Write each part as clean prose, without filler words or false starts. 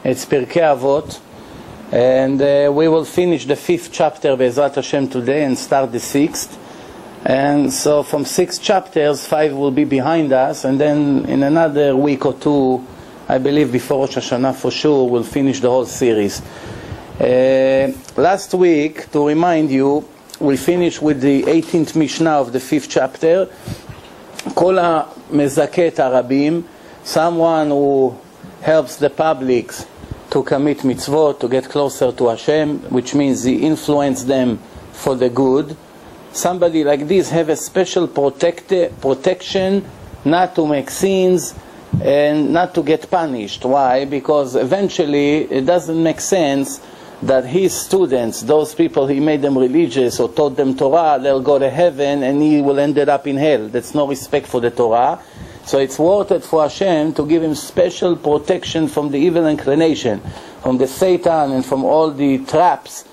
It's Pirkei Avot, and we will finish the 5th chapter Be'ezrat Hashem today and start the 6th. And so from 6 chapters, 5 will be behind us, and then in another week or two, I believe before Rosh Hashanah for sure, we'll finish the whole series. Last week, to remind you, we finished with the 18th Mishnah of the 5th chapter. Kol ha-Mizrachi et Rabbi, someone who helps the public to commit mitzvot, to get closer to Hashem, which means he influence them for the good. Somebody like this have a special protection not to make sins and not to get punished. Why? Because eventually it doesn't make sense that his students, those people he made them religious or taught them Torah, they'll go to heaven and he will end up in hell. That's no respect for the Torah. So it's worth it for Hashem to give him special protection from the evil inclination, from the Satan and from all the traps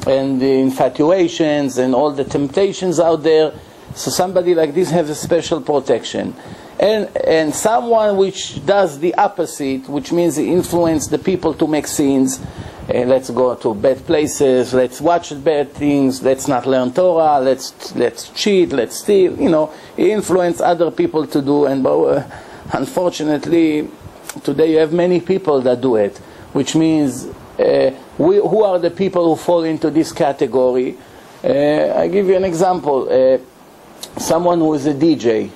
and the infatuations and all the temptations out there. So somebody like this has a special protection. And someone which does the opposite, which means he influences the people to make sins, let's go to bad places, let's watch bad things, let's not learn Torah, let's cheat, let's steal, he influences other people to do, and unfortunately today you have many people that do it, which means who are the people who fall into this category? I give you an example. Someone who is a DJ,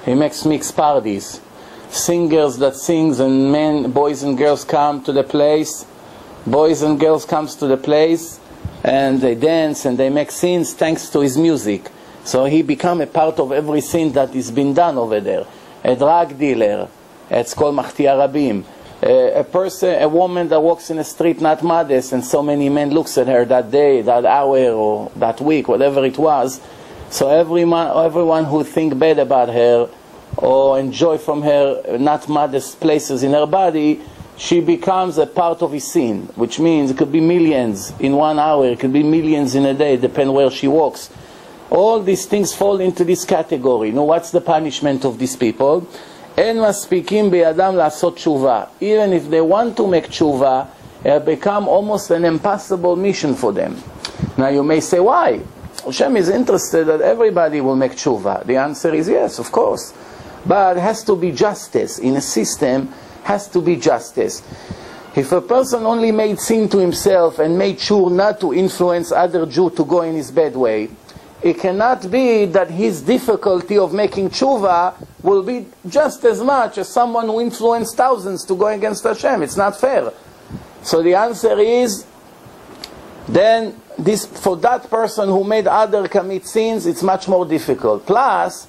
he makes mixed parties, singers that sings, and boys and girls come to the place. Boys and girls comes to the place and they dance and they make sins thanks to his music. So he become a part of every sin that is been done over there. A drug dealer, it's called Pirkei Avot. A woman that walks in the street not modest, and so many men looks at her that day, that hour, or that week, whatever it was. So everyone who think bad about her or enjoy from her not modest places in her body, she becomes a part of his sin, which means it could be millions in 1 hour, it could be millions in a day, depending where she walks. All these things fall into this category. Now, what's the punishment of these people? En maspikim beyadam la'asot tshuva. Even if they want to make tshuva, it become almost an impossible mission for them. Now, you may say, why? Hashem is interested that everybody will make tshuva. The answer is yes, of course. But it has to be justice. In a system, has to be justice. If a person only made sin to himself and made sure not to influence other Jew to go in his bad way, it cannot be that his difficulty of making tshuva will be just as much as someone who influenced thousands to go against Hashem. It's not fair. So the answer is, then for that person who made other commit sins, it's much more difficult. Plus,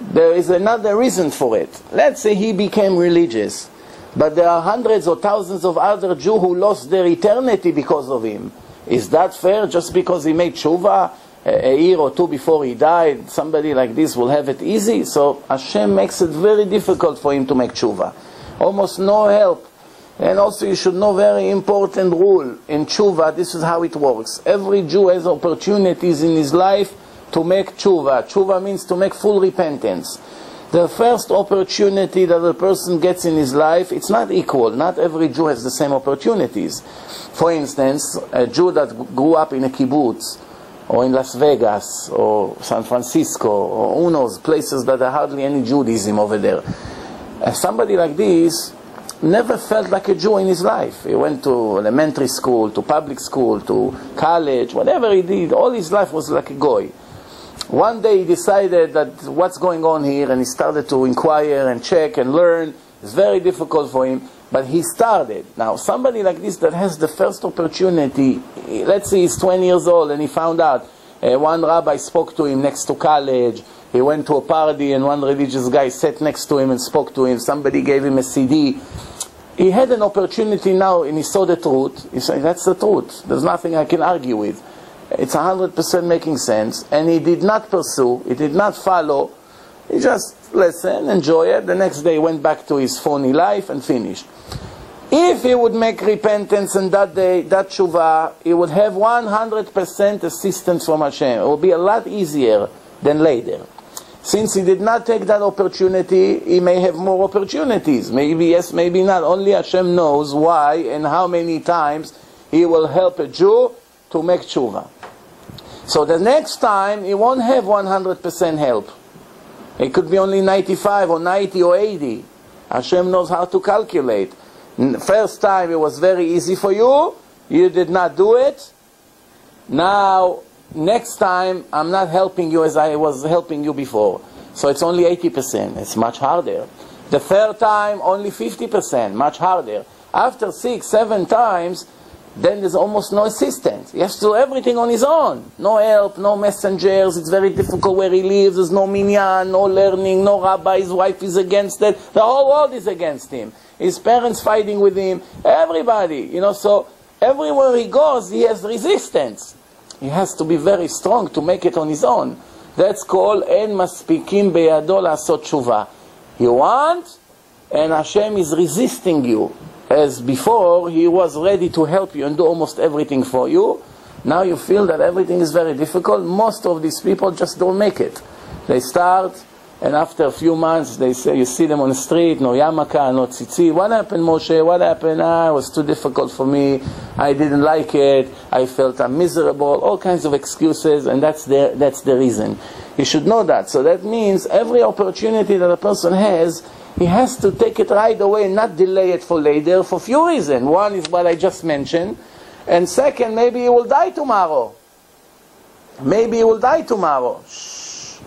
there is another reason for it. Let's say he became religious, but there are hundreds or thousands of other Jews who lost their eternity because of him. Is that fair? Just because he made tshuva a year or two before he died, somebody like this will have it easy? So Hashem makes it very difficult for him to make tshuva. Almost no help. And also you should know very important rule in tshuva. This is how it works. Every Jew has opportunities in his life to make tshuva. Tshuva means to make full repentance. The first opportunity that a person gets in his life, it's not equal. Not every Jew has the same opportunities. For instance, a Jew that grew up in a kibbutz, or in Las Vegas, or San Francisco, or who knows, places that are hardly any Judaism over there. Somebody like this never felt like a Jew in his life. He went to elementary school, to public school, to college, whatever he did, all his life was like a goy. One day he decided that what's going on here, and he started to inquire and check and learn. It's very difficult for him, but he started. Now, somebody like this that has the first opportunity, let's say he's 20 years old and he found out, one rabbi spoke to him next to college, he went to a party and one religious guy sat next to him and spoke to him, somebody gave him a CD. He had an opportunity now and he saw the truth. He said, that's the truth. There's nothing I can argue with. It's 100% making sense, and he did not pursue, he did not follow, he just listened, enjoy it. The next day he went back to his phony life and finished. If he would make repentance in that day, that tshuva, he would have 100% assistance from Hashem. It would be a lot easier than later. Since he did not take that opportunity, he may have more opportunities. Maybe yes, maybe not. Only Hashem knows why and how many times he will help a Jew to make tshuva. So the next time, he won't have 100% help. It could be only 95 or 90 or 80. Hashem knows how to calculate. First time it was very easy for you. You did not do it. Now, next time, I'm not helping you as I was helping you before. So it's only 80%. It's much harder. The third time, only 50%. Much harder. After 6, 7 times, then there's almost no assistance. He has to do everything on his own. No help, no messengers. It's very difficult where he lives. There's no minyan, no learning, no rabbi. His wife is against it. The whole world is against him. His parents fighting with him. Everybody, you know, so everywhere he goes, he has resistance. He has to be very strong to make it on his own. That's called En Maspikim Beyado La'asot Tshuva. You want, and Hashem is resisting you. As before, he was ready to help you and do almost everything for you. Now you feel that everything is very difficult. Most of these people just don't make it. They start, and after a few months, they say, you see them on the street, no yamaka, no tzitzi. What happened, Moshe? What happened? It was too difficult for me. I didn't like it. I felt I'm miserable. All kinds of excuses, and that's the reason. You should know that. So that means every opportunity that a person has, he has to take it right away and not delay it for later for few reasons. One is what I just mentioned. And second, maybe he will die tomorrow. Maybe he will die tomorrow. Shh.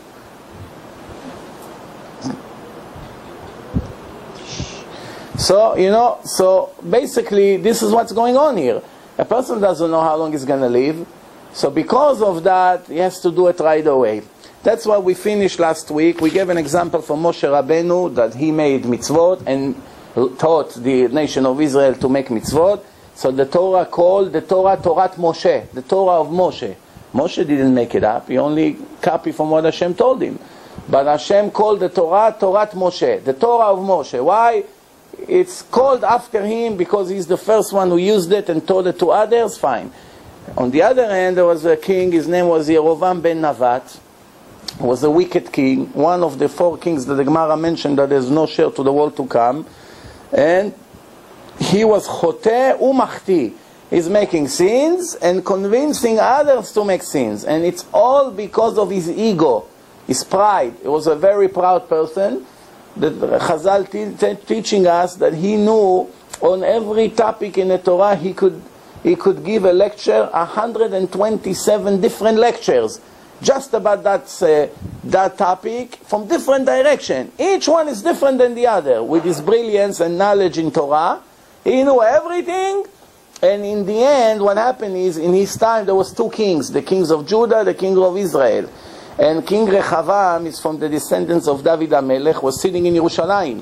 So, you know, so basically this is what's going on here. A person doesn't know how long he's going to live. So because of that, he has to do it right away. That's what we finished last week. We gave an example from Moshe Rabbeinu that he made mitzvot and taught the nation of Israel to make mitzvot. So the Torah called the Torah Torat Moshe, the Torah of Moshe. Moshe didn't make it up. He only copied from what Hashem told him. But Hashem called the Torah Torat Moshe, the Torah of Moshe. Why? It's called after him because he's the first one who used it and taught it to others. Fine. On the other hand, there was a king. His name was Yerovam ben Navat. Was a wicked king, one of the 4 kings that the Gemara mentioned that there's no share to the world to come, and he was choteh umachti. He's making sins and convincing others to make sins, and it's all because of his ego, his pride. He was a very proud person. The Chazal teaching us that he knew on every topic in the Torah he could give a lecture, 127 different lectures. Just about that topic from different direction. Each one is different than the other. With his brilliance and knowledge in Torah, he knew everything. And in the end, what happened is, in his time, there was 2 kings. The kings of Judah, the king of Israel. And King Rechavam is from the descendants of David HaMelech, was sitting in Yerushalayim.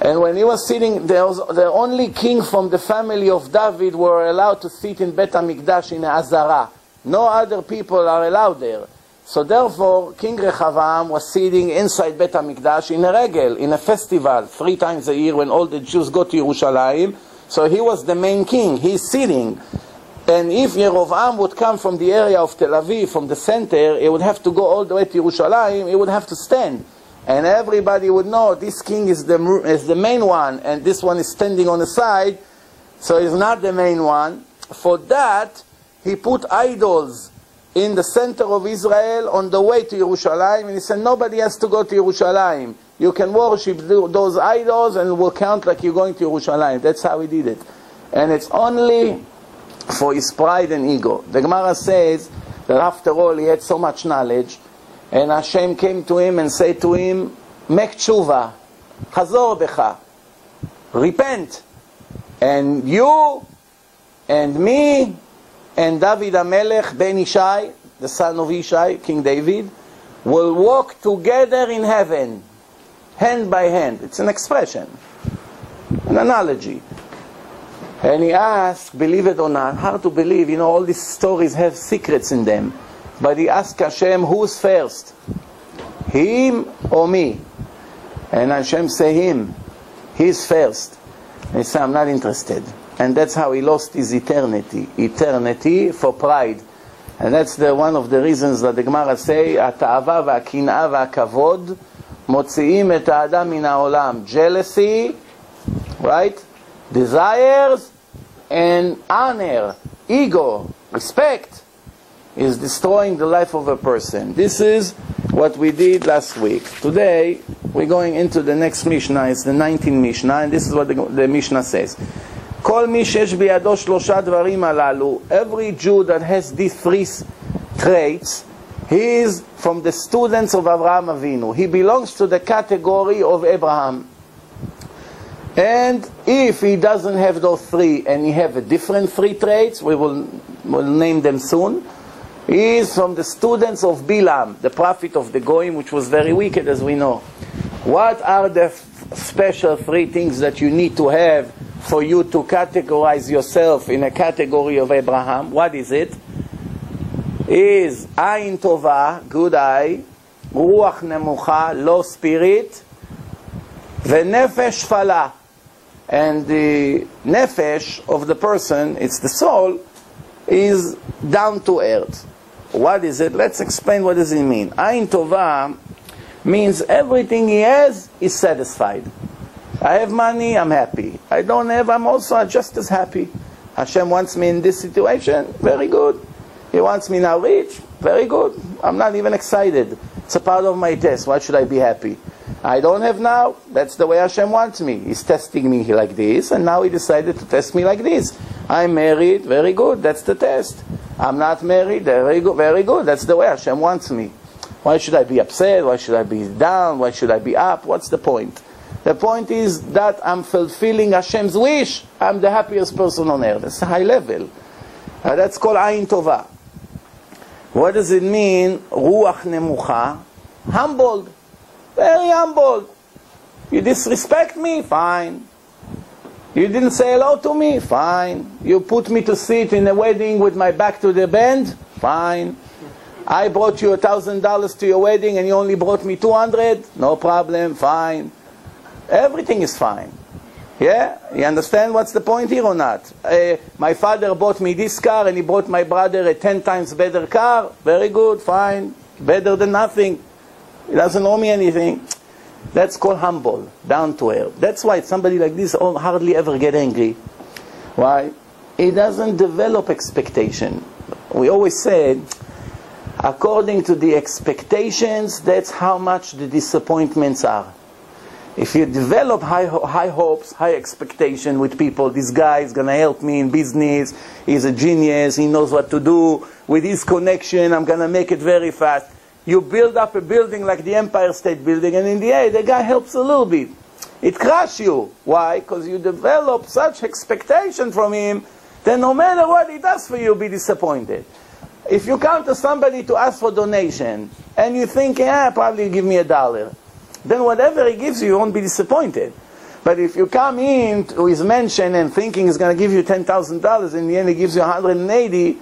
And when he was sitting, there was the only king from the family of David were allowed to sit in Bet HaMikdash in Azara. No other people are allowed there. So therefore, King Rechavam was sitting inside Bet HaMikdash in a regel, in a festival, 3 times a year when all the Jews go to Yerushalayim. So he was the main king. He's sitting. And if Yerovam would come from the area of Tel Aviv, from the center, he would have to go all the way to Yerushalayim. He would have to stand. And everybody would know this king is the main one, and this one is standing on the side. So he's not the main one. For that, he put idols in the center of Israel on the way to Yerushalayim, and he said nobody has to go to Yerushalayim. You can worship those idols and it will count like you're going to Yerushalayim. That's how he did it. And it's only for his pride and ego. The Gemara says that after all he had so much knowledge, and Hashem came to him and said to him, make tshuva, chazor becha, repent, and you and me and David HaMelech ben Ishai, the son of Ishai, King David, will walk together in heaven, hand by hand. It's an expression, an analogy. And he asked, believe it or not, hard to believe, you know, all these stories have secrets in them. But he asked Hashem, who's first? Him or me? And Hashem say him. He's first. And he said, I'm not interested. And that's how he lost his eternity. Eternity for pride. And that's one of the reasons that the Gemara say, התאווה והקנאה והכבוד מוציאים את האדם מן העולם. Jealousy, right? Desires and honor, ego, respect is destroying the life of a person. This is what we did last week. Today, we're going into the next Mishnah. It's the 19th Mishnah, and this is what the Mishnah says. כל מי שיש בידו שלושה דברים הללו, every Jew that has these three traits, he is from the students of Avraham Avinu. He belongs to the category of Abraham. And if he doesn't have those three, and he have a different three traits, we'll name them soon, he is from the students of Bilam, the prophet of the Goyim, which was very wicked, as we know. What are the special three things that you need to have for you to categorize yourself in a category of Abraham? What is it? Is Ayin Tova, good eye, Ruach Nemucha, low spirit, Venefesh Fala. And the nefesh of the person, it's the soul, is down to earth. What is it? Let's explain what does it mean. Ayin Tova means everything he has is satisfied. I have money, I'm happy. I don't have, I'm also just as happy. Hashem wants me in this situation, very good. He wants me now rich, very good. I'm not even excited. It's a part of my test. Why should I be happy? I don't have now, that's the way Hashem wants me. He's testing me like this, and now he decided to test me like this. I'm married, very good, that's the test. I'm not married, very good, that's the way Hashem wants me. Why should I be upset? Why should I be down? Why should I be up? What's the point? The point is that I'm fulfilling Hashem's wish. I'm the happiest person on earth. That's a high level. That's called Ayin Tova. What does it mean? Ruach Nemucha. Humbled. Very humbled. You disrespect me? Fine. You didn't say hello to me? Fine. You put me to sit in a wedding with my back to the band? Fine. I brought you $1,000 to your wedding and you only brought me 200? No problem. Fine. Everything is fine. Yeah? You understand what's the point here or not? My father bought me this car and he bought my brother a 10 times better car. Very good. Fine. Better than nothing. He doesn't owe me anything. That's called humble, down to earth. That's why somebody like this hardly ever get angry. Why? He doesn't develop expectation. We always said, according to the expectations, that's how much the disappointments are. If you develop high hopes, high expectation with people, this guy is going to help me in business, he's a genius, he knows what to do, with his connection, I'm going to make it very fast. You build up a building like the Empire State Building, and in the end, the guy helps a little bit. It crushes you. Why? Because you develop such expectation from him that no matter what he does for you, you'll be disappointed. If you come to somebody to ask for donation, and you think, yeah, probably give me $1, then whatever he gives you, you won't be disappointed. But if you come in to his mansion and thinking he's going to give you $10,000, in the end he gives you 180,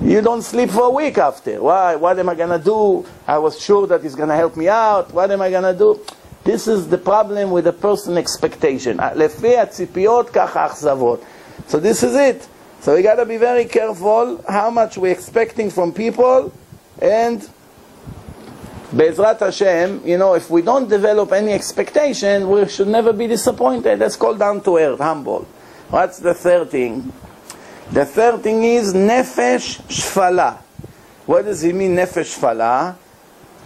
you don't sleep for a week after. Why? What am I going to do? I was sure that he's going to help me out. What am I going to do? This is the problem with a person's expectation. לפי הציפיות כך האכזבות. So this is it. So we got to be very careful how much we're expecting from people, and Be'ezrat Hashem, you know, if we don't develop any expectation, we should never be disappointed. That's called down to earth, humble. What's the third thing? The third thing is nefesh shfala. What does it mean, nefesh shfala?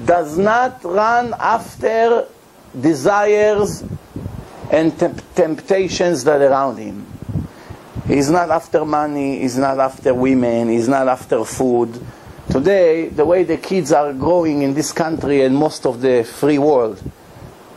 Does not run after desires and temptations that are around him. He's not after money, he's not after women, he's not after food. Today, the way the kids are growing in this country and most of the free world,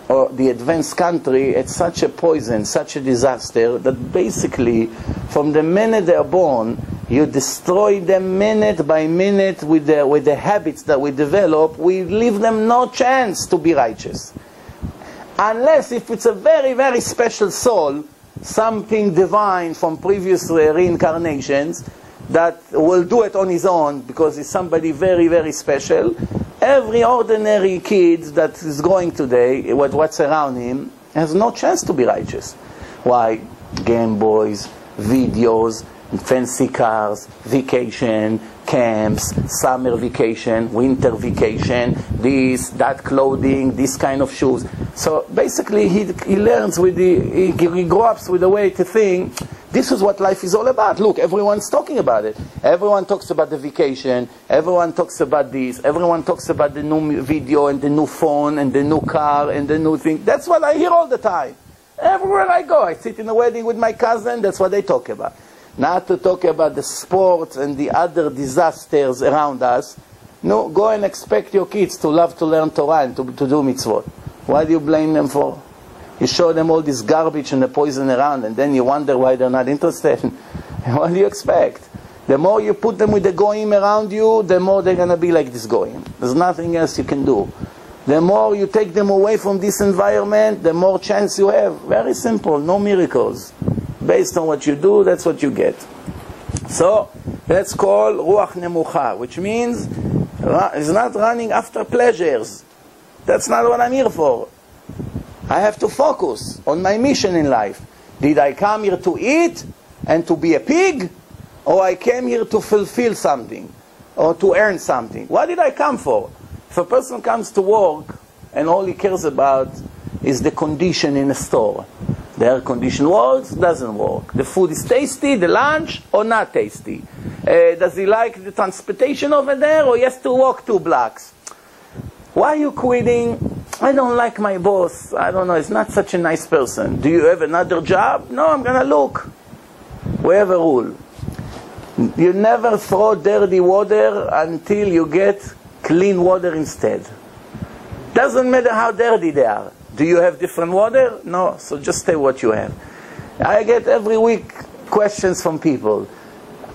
or the advanced country, it's such a poison, such a disaster, that basically, from the minute they're born, you destroy them minute by minute with the habits that we develop. We leave them no chance to be righteous. Unless if it's a very, very special soul, something divine from previous reincarnations, that will do it on his own because he's somebody very, very special. Every ordinary kid that is growing today, what's around him, has no chance to be righteous. Why? Game Boys, videos, fancy cars, vacation, camps, summer vacation, winter vacation, this, that clothing, this kind of shoes. So basically he learns with he grows up with the way to think, this is what life is all about. Look, everyone's talking about it. Everyone talks about the vacation, everyone talks about this, everyone talks about the new video and the new phone and the new car and the new thing. That's what I hear all the time. Everywhere I go, I sit in a wedding with my cousin, that's what they talk about. Not to talk about the sports and the other disasters around us. No, go and expect your kids to love to learn Torah and to do mitzvot. What do you blame them for? You show them all this garbage and the poison around, and then you wonder why they're not interested. What do you expect? The more you put them with the goyim around you, the more they're going to be like this goyim. There's nothing else you can do. The more you take them away from this environment, the more chance you have. Very simple, no miracles. Based on what you do, that's what you get. So, that's called ruach nemucha, which means it's not running after pleasures. That's not what I'm here for. I have to focus on my mission in life. Did I come here to eat and to be a pig? Or I came here to fulfill something? Or to earn something? What did I come for? If a person comes to work and all he cares about is the condition in a store, the air condition works, doesn't work. The food is tasty, the lunch, or not tasty. Does he like the transportation over there, or he has to walk 2 blocks? Why are you quitting? I don't like my boss. I don't know, he's not such a nice person. Do you have another job? No, I'm going to look. We have a rule. You never throw dirty water until you get clean water instead. Doesn't matter how dirty they are. Do you have different water? No, so just stay what you have. I get every week questions from people.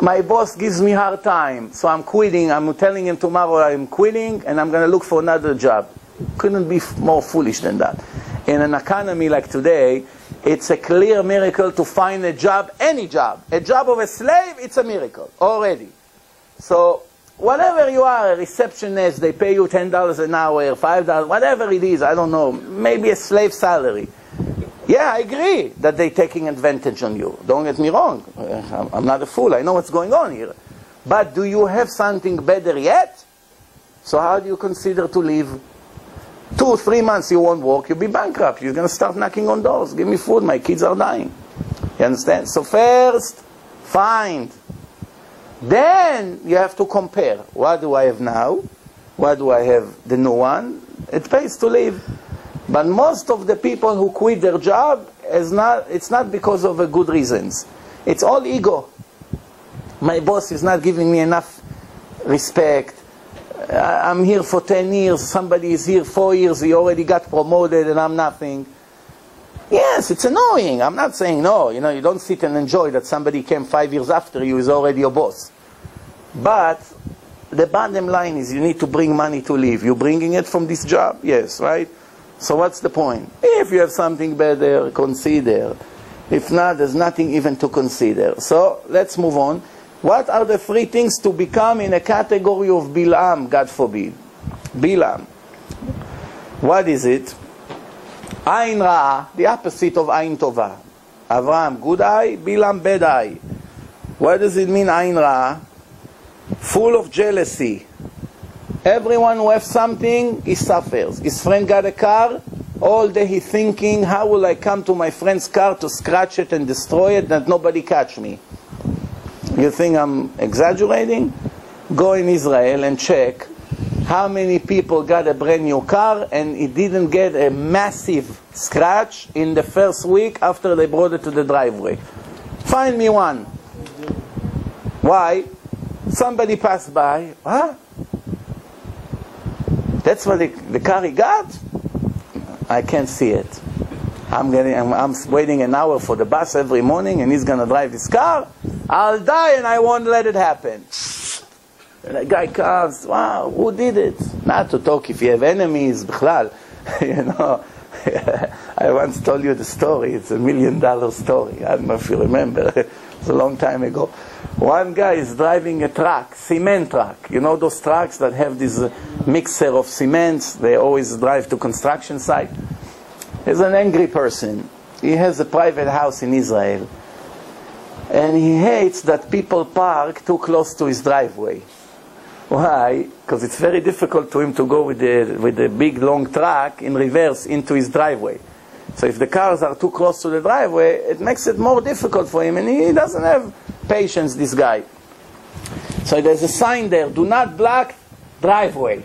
My boss gives me hard time, so I'm quitting. I'm telling him tomorrow I'm quitting and I'm going to look for another job. Couldn't be more foolish than that. In an economy like today, it's a clear miracle to find a job, any job. A job of a slave, it's a miracle already. So whatever you are, a receptionist, they pay you $10 an hour, $5, whatever it is, I don't know, maybe a slave salary. Yeah, I agree that they're taking advantage on you. Don't get me wrong. I'm not a fool. I know what's going on here. But do you have something better yet? So how do you consider to leave? 2, 3 months you won't work, you'll be bankrupt. You're going to start knocking on doors. Give me food, my kids are dying. You understand? So first, find. Then you have to compare. What do I have now? What do I have the new one? It pays to live. But most of the people who quit their job, it's not because of good reasons. It's all ego. My boss is not giving me enough respect. I'm here for 10 years. Somebody is here 4 years. He already got promoted and I'm nothing. Yes, it's annoying. I'm not saying no. You know, you don't sit and enjoy that somebody came 5 years after you is already your boss. But the bottom line is you need to bring money to live. You bringing it from this job? Yes, right? So what's the point? If you have something better, consider. If not, there's nothing even to consider. So let's move on. What are the 3 things to become in a category of Bilam, God forbid? Bilam. What is it? Ain Ra, the opposite of Ain Tova. Avraham, good eye. Bilam, bad eye. What does it mean, Ain Ra? Full of jealousy. Everyone who has something, he suffers. His friend got a car, all day he's thinking, how will I come to my friend's car to scratch it and destroy it that nobody catch me? You think I'm exaggerating? Go in Israel and check how many people got a brand new car and it didn't get a massive scratch in the first week after they brought it to the driveway. Find me one. Why? Somebody passed by. Huh? That's what the car he got? I can't see it. I'm waiting an hour for the bus every morning and he's going to drive his car. I'll die and I won't let it happen. And the guy comes, wow, who did it? Not to talk if you have enemies, bichlal. You know, I once told you the story. It's $1 million story. I don't know if you remember. It's a long time ago. One guy is driving a truck, cement truck. You know those trucks that have this mixer of cements? They always drive to construction site. He's an angry person. He has a private house in Israel. And he hates that people park too close to his driveway. Why? Because it's very difficult to him to go with the big long truck in reverse into his driveway. So if the cars are too close to the driveway, it makes it more difficult for him, and he doesn't have patience, this guy. So there's a sign there, do not block driveway.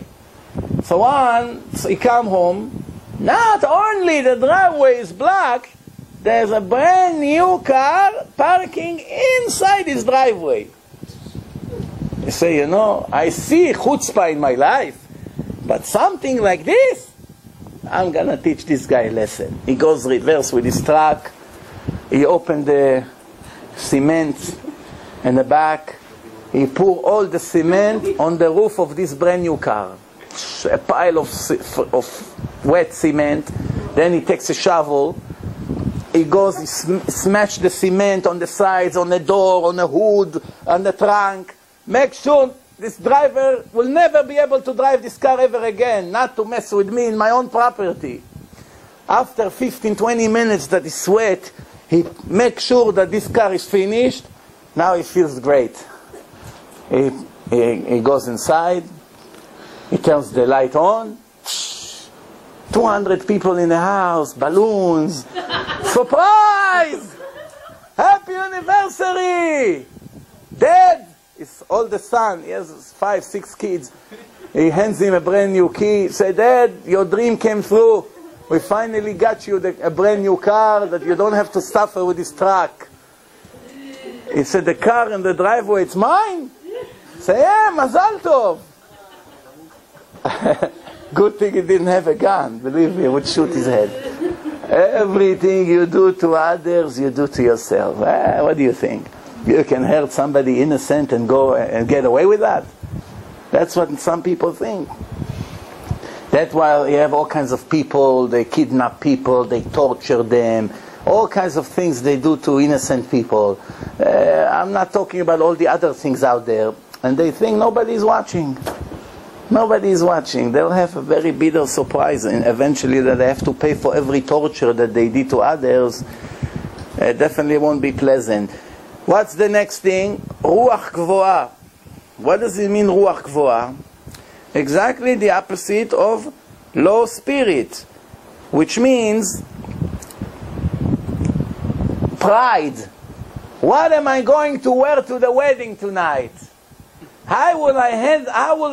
So once he come home, not only the driveway is blocked, there's a brand new car parking inside his driveway. You say, you know, I see chutzpah in my life, but something like this, I'm going to teach this guy a lesson. He goes reverse with his truck. He opened the cement in the back. He poured all the cement on the roof of this brand new car. A pile of wet cement. Then he takes a shovel. He goes, he smashed the cement on the sides, on the door, on the hood, on the trunk. Make sure this driver will never be able to drive this car ever again, not to mess with me in my own property. After 15-20 minutes that is wet, he makes sure that this car is finished. Now he feels great. He goes inside. He turns the light on. 200 people in the house, balloons. Surprise! Happy anniversary! Dad is oldest son. He has 5-6 kids. He hands him a brand new key. Say, Dad, your dream came through. We finally got you a brand new car that you don't have to suffer with this truck. He said, the car in the driveway, it's mine? Say, yeah, mazal tov. Good thing he didn't have a gun. Believe me, he would shoot his head. Everything you do to others, you do to yourself. What do you think? You can hurt somebody innocent and go and get away with that? That's what some people think. That's why you have all kinds of people, they kidnap people, they torture them, all kinds of things they do to innocent people. I'm not talking about all the other things out there. And they think nobody's watching. Nobody is watching. They'll have a very bitter surprise, and eventually that they have to pay for every torture that they did to others. It definitely won't be pleasant. What's the next thing? Ruach Gvoa. What does it mean, Ruach Gvoa? Exactly the opposite of low spirit, which means pride. What am I going to wear to the wedding tonight? How will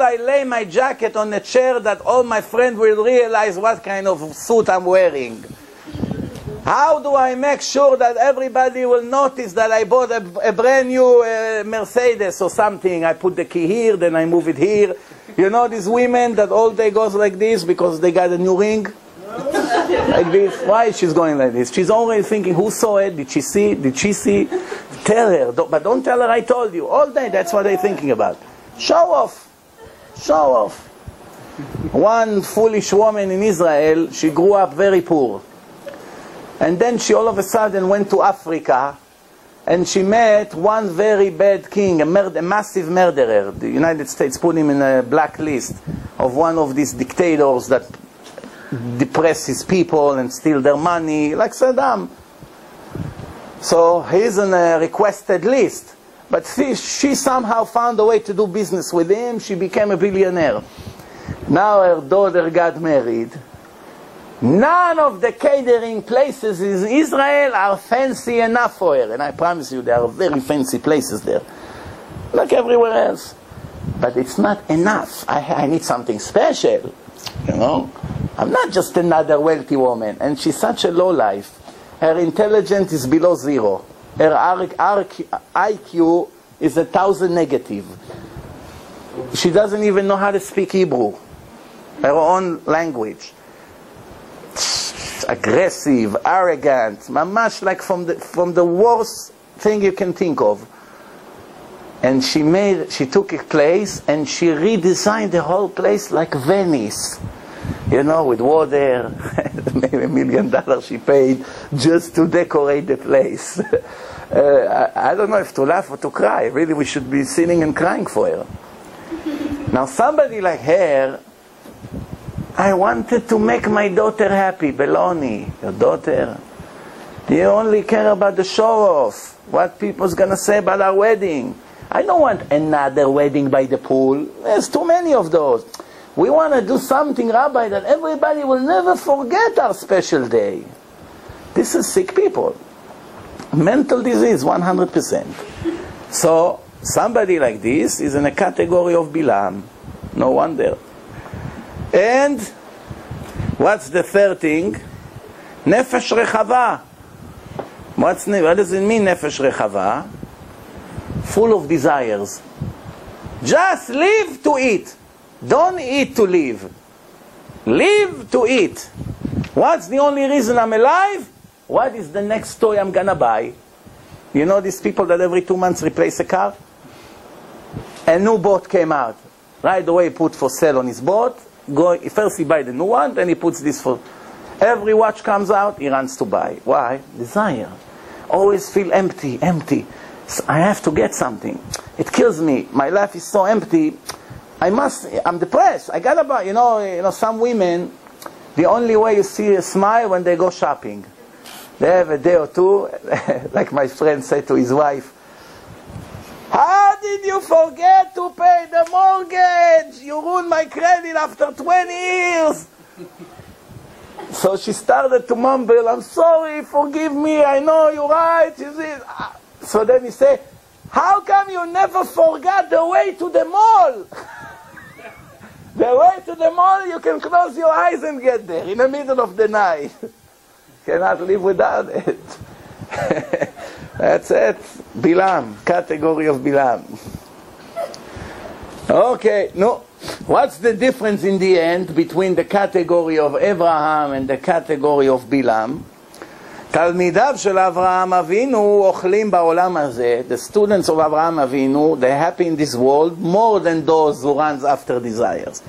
I lay my jacket on a chair that all my friends will realize what kind of suit I'm wearing? How do I make sure that everybody will notice that I bought a brand new Mercedes or something? I put the key here, then I move it here. You know these women that all day goes like this because they got a new ring? Like this. Why is she going like this? She's always thinking, who saw it? Did she see? Did she see? Tell her. But don't tell her I told you. All day that's what they're thinking about. Show off. Show off. One foolish woman in Israel, she grew up very poor. And then she all of a sudden went to Africa, and she met one very bad king, a massive murderer. The United States put him in a blacklist of one of these dictators that depress his people and steal their money, like Saddam. So he's on a requested list. But she somehow found a way to do business with him. She became a billionaire. Now her daughter got married. None of the catering places in Israel are fancy enough for her. And I promise you, there are very fancy places there, like everywhere else. But it's not enough. I need something special, you know. I'm not just another wealthy woman. And she's such a low life. Her intelligence is below 0. Her IQ is 1,000 negative. She doesn't even know how to speak Hebrew, her own language. Aggressive, arrogant, mamash, like from the worst thing you can think of. And she took a place and she redesigned the whole place like Venice. You know, with water, maybe $1 million she paid just to decorate the place. I don't know if to laugh or to cry. Really, we should be sitting and crying for her. Now, somebody like her, I wanted to make my daughter happy. Beloni, your daughter, You only care about the show-off, what people's going to say about our wedding. I don't want another wedding by the pool. There's too many of those. We want to do something, Rabbi, that everybody will never forget our special day. This is sick people. Mental disease, 100%. So, somebody like this is in a category of Bilam. No wonder. And, what's the third thing? Nefesh rechava. What does it mean, nefesh rechava? Full of desires. Just live to eat. Don't eat to live. Live to eat. What's the only reason I'm alive? What is the next toy I'm gonna buy? You know these people that every 2 months replace a car? A new boat came out. Right away he put for sale on his boat. First he buy the new one, then he puts this for... Every watch comes out, he runs to buy. Why? Desire. Always feel empty, empty. So I have to get something. It kills me. My life is so empty. I'm depressed. I gotta buy. You know, some women, the only way you see a smile when they go shopping. They have a day or two, like my friend said to his wife, how did you forget to pay the mortgage? You ruined my credit after 20 years. So she started to mumble, I'm sorry, forgive me, I know you're right. So then he said, how come you never forgot the way to the mall? The way to the mall, you can close your eyes and get there in the middle of the night. Cannot live without it. That's it. Bilam, category of Bilam. Okay, no. What's the difference in the end between the category of Abraham and the category of Bilam? תלמידיו של אברהם אבינו אוכלים בעולם הזה. The students of Abraham Avinu, they're happy in this world more than those who runs after desires.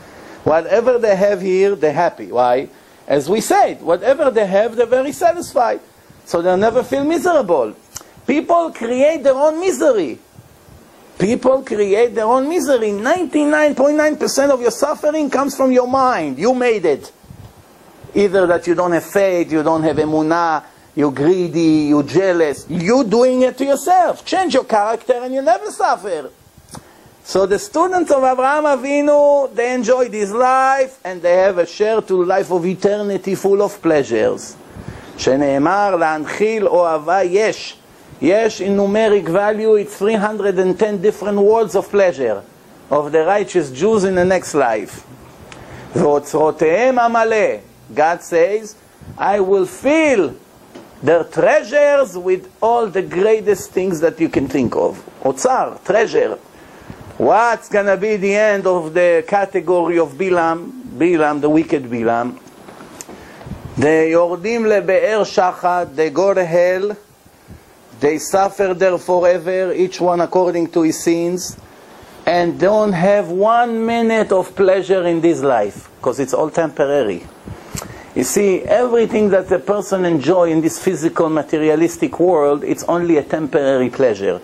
Whatever they have here, they're happy. Why? As we said, whatever they have, they're very satisfied. So they'll never feel miserable. People create their own misery. People create their own misery. 99.9% of your suffering comes from your mind. You made it. Either that you don't have faith, you don't have emunah, you're greedy, you're jealous. You're doing it to yourself. Change your character and you never suffer. So the students of Abraham Avinu, they enjoy this life and they have a share to life of eternity full of pleasures. שנאמר להנחיל אוהבה יש. Yes, in numeric value, it's 310 different words of pleasure of the righteous Jews in the next life. ואוצרותיהם המלא. God says, I will fill their treasures with all the greatest things that you can think of. Otzar, treasure. What's going to be the end of the category of Bilam? Bilam, the wicked Bilam. They יורדים לבאר שחת, they go to hell. They suffer there forever, each one according to his sins, and don't have 1 minute of pleasure in this life, because it's all temporary. You see, everything that a person enjoys in this physical, materialistic world, it's only a temporary pleasure.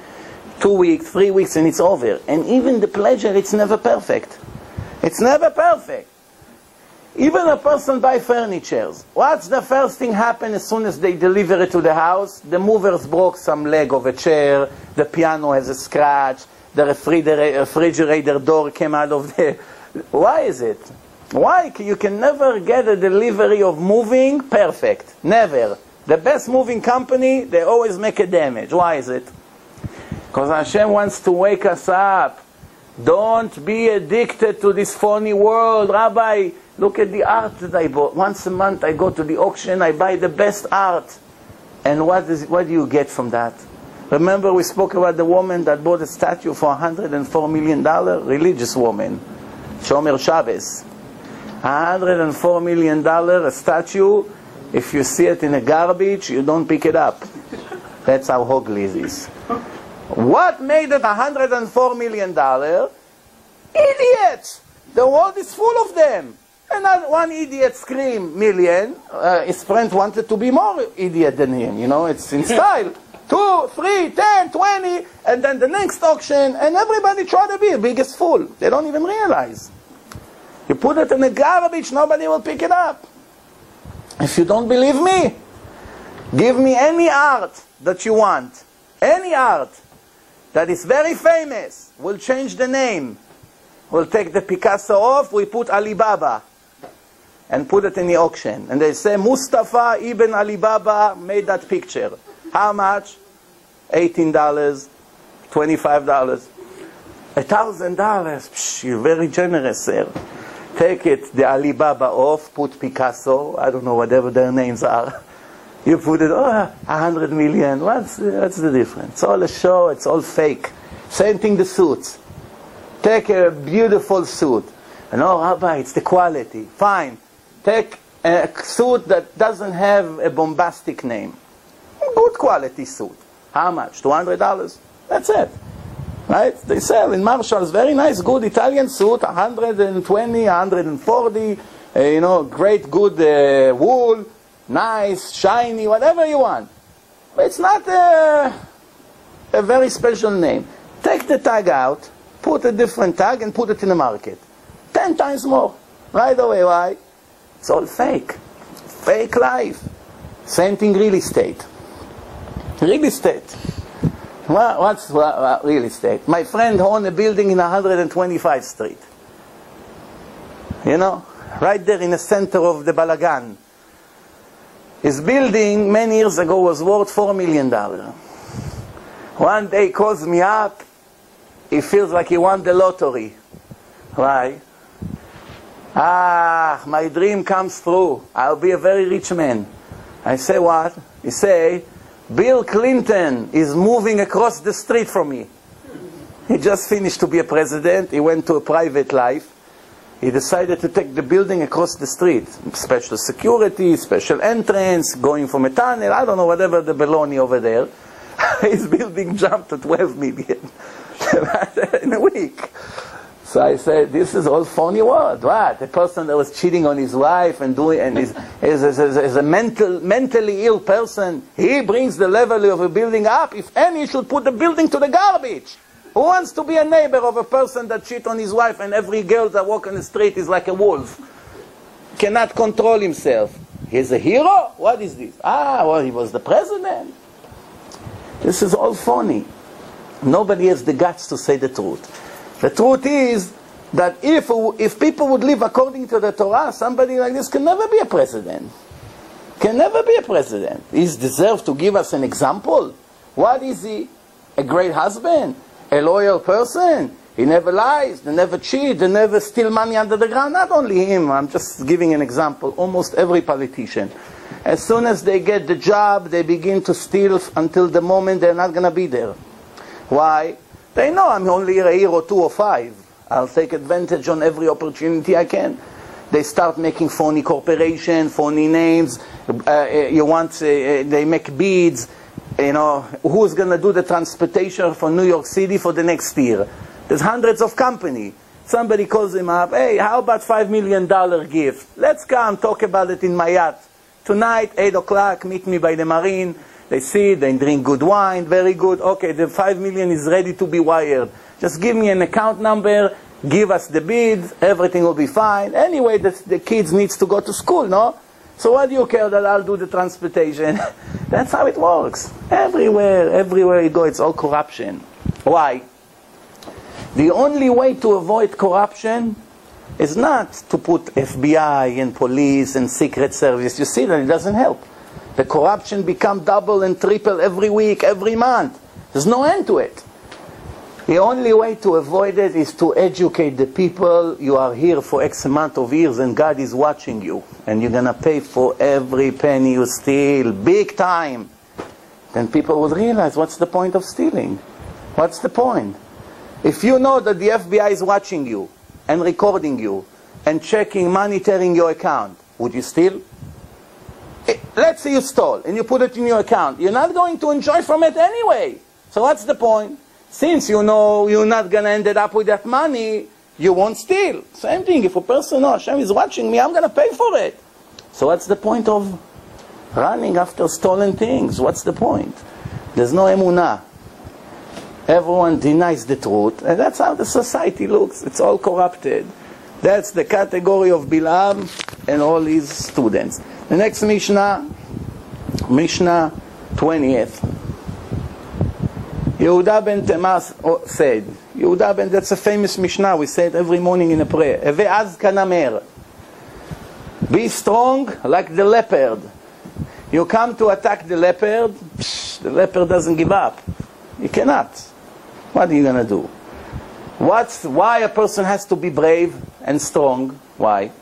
2 weeks, 3 weeks, and it's over. And even the pleasure, it's never perfect. It's never perfect. Even a person buy furniture. What's the first thing happen as soon as they deliver it to the house? The movers broke some leg of a chair, the piano has a scratch, the refrigerator door came out of the... Why is it? Why? You can never get a delivery of moving perfect. Never. The best moving company, they always make a damage. Why is it? Because Hashem wants to wake us up. Don't be addicted to this phony world. Rabbi, look at the art that I bought. Once a month I go to the auction, I buy the best art. And what do you get from that? Remember we spoke about the woman that bought a statue for $104 million? Religious woman. Shomer Shabbos. $104 million, a statue. If you see it in a garbage, you don't pick it up. That's how ugly it is. What made it $104 million? Idiots! The world is full of them. And one idiot screamed million. His friend wanted to be more idiot than him. You know, it's in style. 2, 3, 10, 20, and then the next auction, and everybody try to be the biggest fool. They don't even realize. You put it in the garbage, nobody will pick it up. If you don't believe me, Give me any art that you want. Any art that is very famous. We'll change the name. We'll take the Picasso off, we put Alibaba and put it in the auction. And they say, Mustafa Ibn Alibaba made that picture. How much? $18, $25, $1,000. You're very generous, sir. Take it, the Alibaba off, put Picasso, I don't know, whatever their names are. You put it, 100 million. What's the difference? It's all a show, it's all fake. Same thing, the suits. Take a beautiful suit. And Rabbi, it's the quality. Fine. Take a suit that doesn't have a bombastic name. Good quality suit. How much? $200? That's it. Right? They sell in Marshall's very nice, good Italian suit, 120, 140, great, good wool, nice, shiny, whatever you want. But it's not a very special name. Take the tag out, put a different tag, and put it in the market. 10 times more. Right away. Why? It's all fake. Fake life. Same thing, real estate. Real estate. What's real estate? My friend owned a building in 125th Street. Right there in the center of the Balagan. His building, many years ago, was worth $4 million. One day he calls me up. He feels like he won the lottery. Why? My dream comes true. I'll be a very rich man. I say, what? He say, Bill Clinton is moving across the street from me. He just finished to be a president. He went to a private life. He decided to take the building across the street. Special security, special entrance, going from a tunnel, I don't know, whatever the baloney over there. His building jumped to 12 million in a week. So I said, this is all phony word. What? A person that was cheating on his wife and is a mentally ill person, he brings the level of a building up. If any, he should put the building to the garbage. Who wants to be a neighbor of a person that cheats on his wife and every girl that walks on the street is like a wolf? Cannot control himself. He's a hero? What is this? Well, he was the president. This is all phony. Nobody has the guts to say the truth. The truth is that if people would live according to the Torah, somebody like this can never be a president. Can never be a president. He deserves to give us an example. What is he? A great husband? A loyal person? He never lies, they never cheat, they never steal money under the ground. Not only him, I'm just giving an example. Almost every politician. As soon as they get the job, they begin to steal until the moment they're not going to be there. Why? They know I'm only a year or 2 or 5. I'll take advantage on every opportunity I can. They start making phony corporations, phony names. They make beads. Who's going to do the transportation for New York City for the next year? There's hundreds of companies. Somebody calls him up. Hey, how about $5 million gift? Let's come talk about it in my yacht. Tonight, 8 o'clock, meet me by the marine. They sit, they drink good wine, very good. Okay, the 5 million is ready to be wired. Just give me an account number, give us the bid, everything will be fine. Anyway, the kids needs to go to school, no? So what do you care that I'll do the transportation? That's how it works. Everywhere you go, it's all corruption. Why? The only way to avoid corruption is not to put FBI and police and secret service. You see that it doesn't help. The corruption becomes double and triple every week, every month. There's no end to it. The only way to avoid it is to educate the people. You are here for X amount of years and God is watching you. And you're going to pay for every penny you steal, big time. Then people would realize, what's the point of stealing? What's the point? If you know that the FBI is watching you and recording you and checking, monitoring your account, would you steal? Let's say you stole and you put it in your account. You're not going to enjoy from it anyway. So what's the point? Since you know you're not going to end up with that money, you won't steal. Same thing, if a person knows Hashem is watching me, I'm going to pay for it. So what's the point of running after stolen things? What's the point? There's no emunah. Everyone denies the truth, and that's how the society looks. It's all corrupted. That's the category of Bilam and all his students. The next Mishnah, Mishnah 20th. Yehuda ben Temas said, Yehuda ben, that's a famous Mishnah, we say it every morning in a prayer. Ve'az kanamer. Be strong like the leopard. You come to attack the leopard doesn't give up. You cannot. What are you going to do? Why a person has to be brave and strong? Why?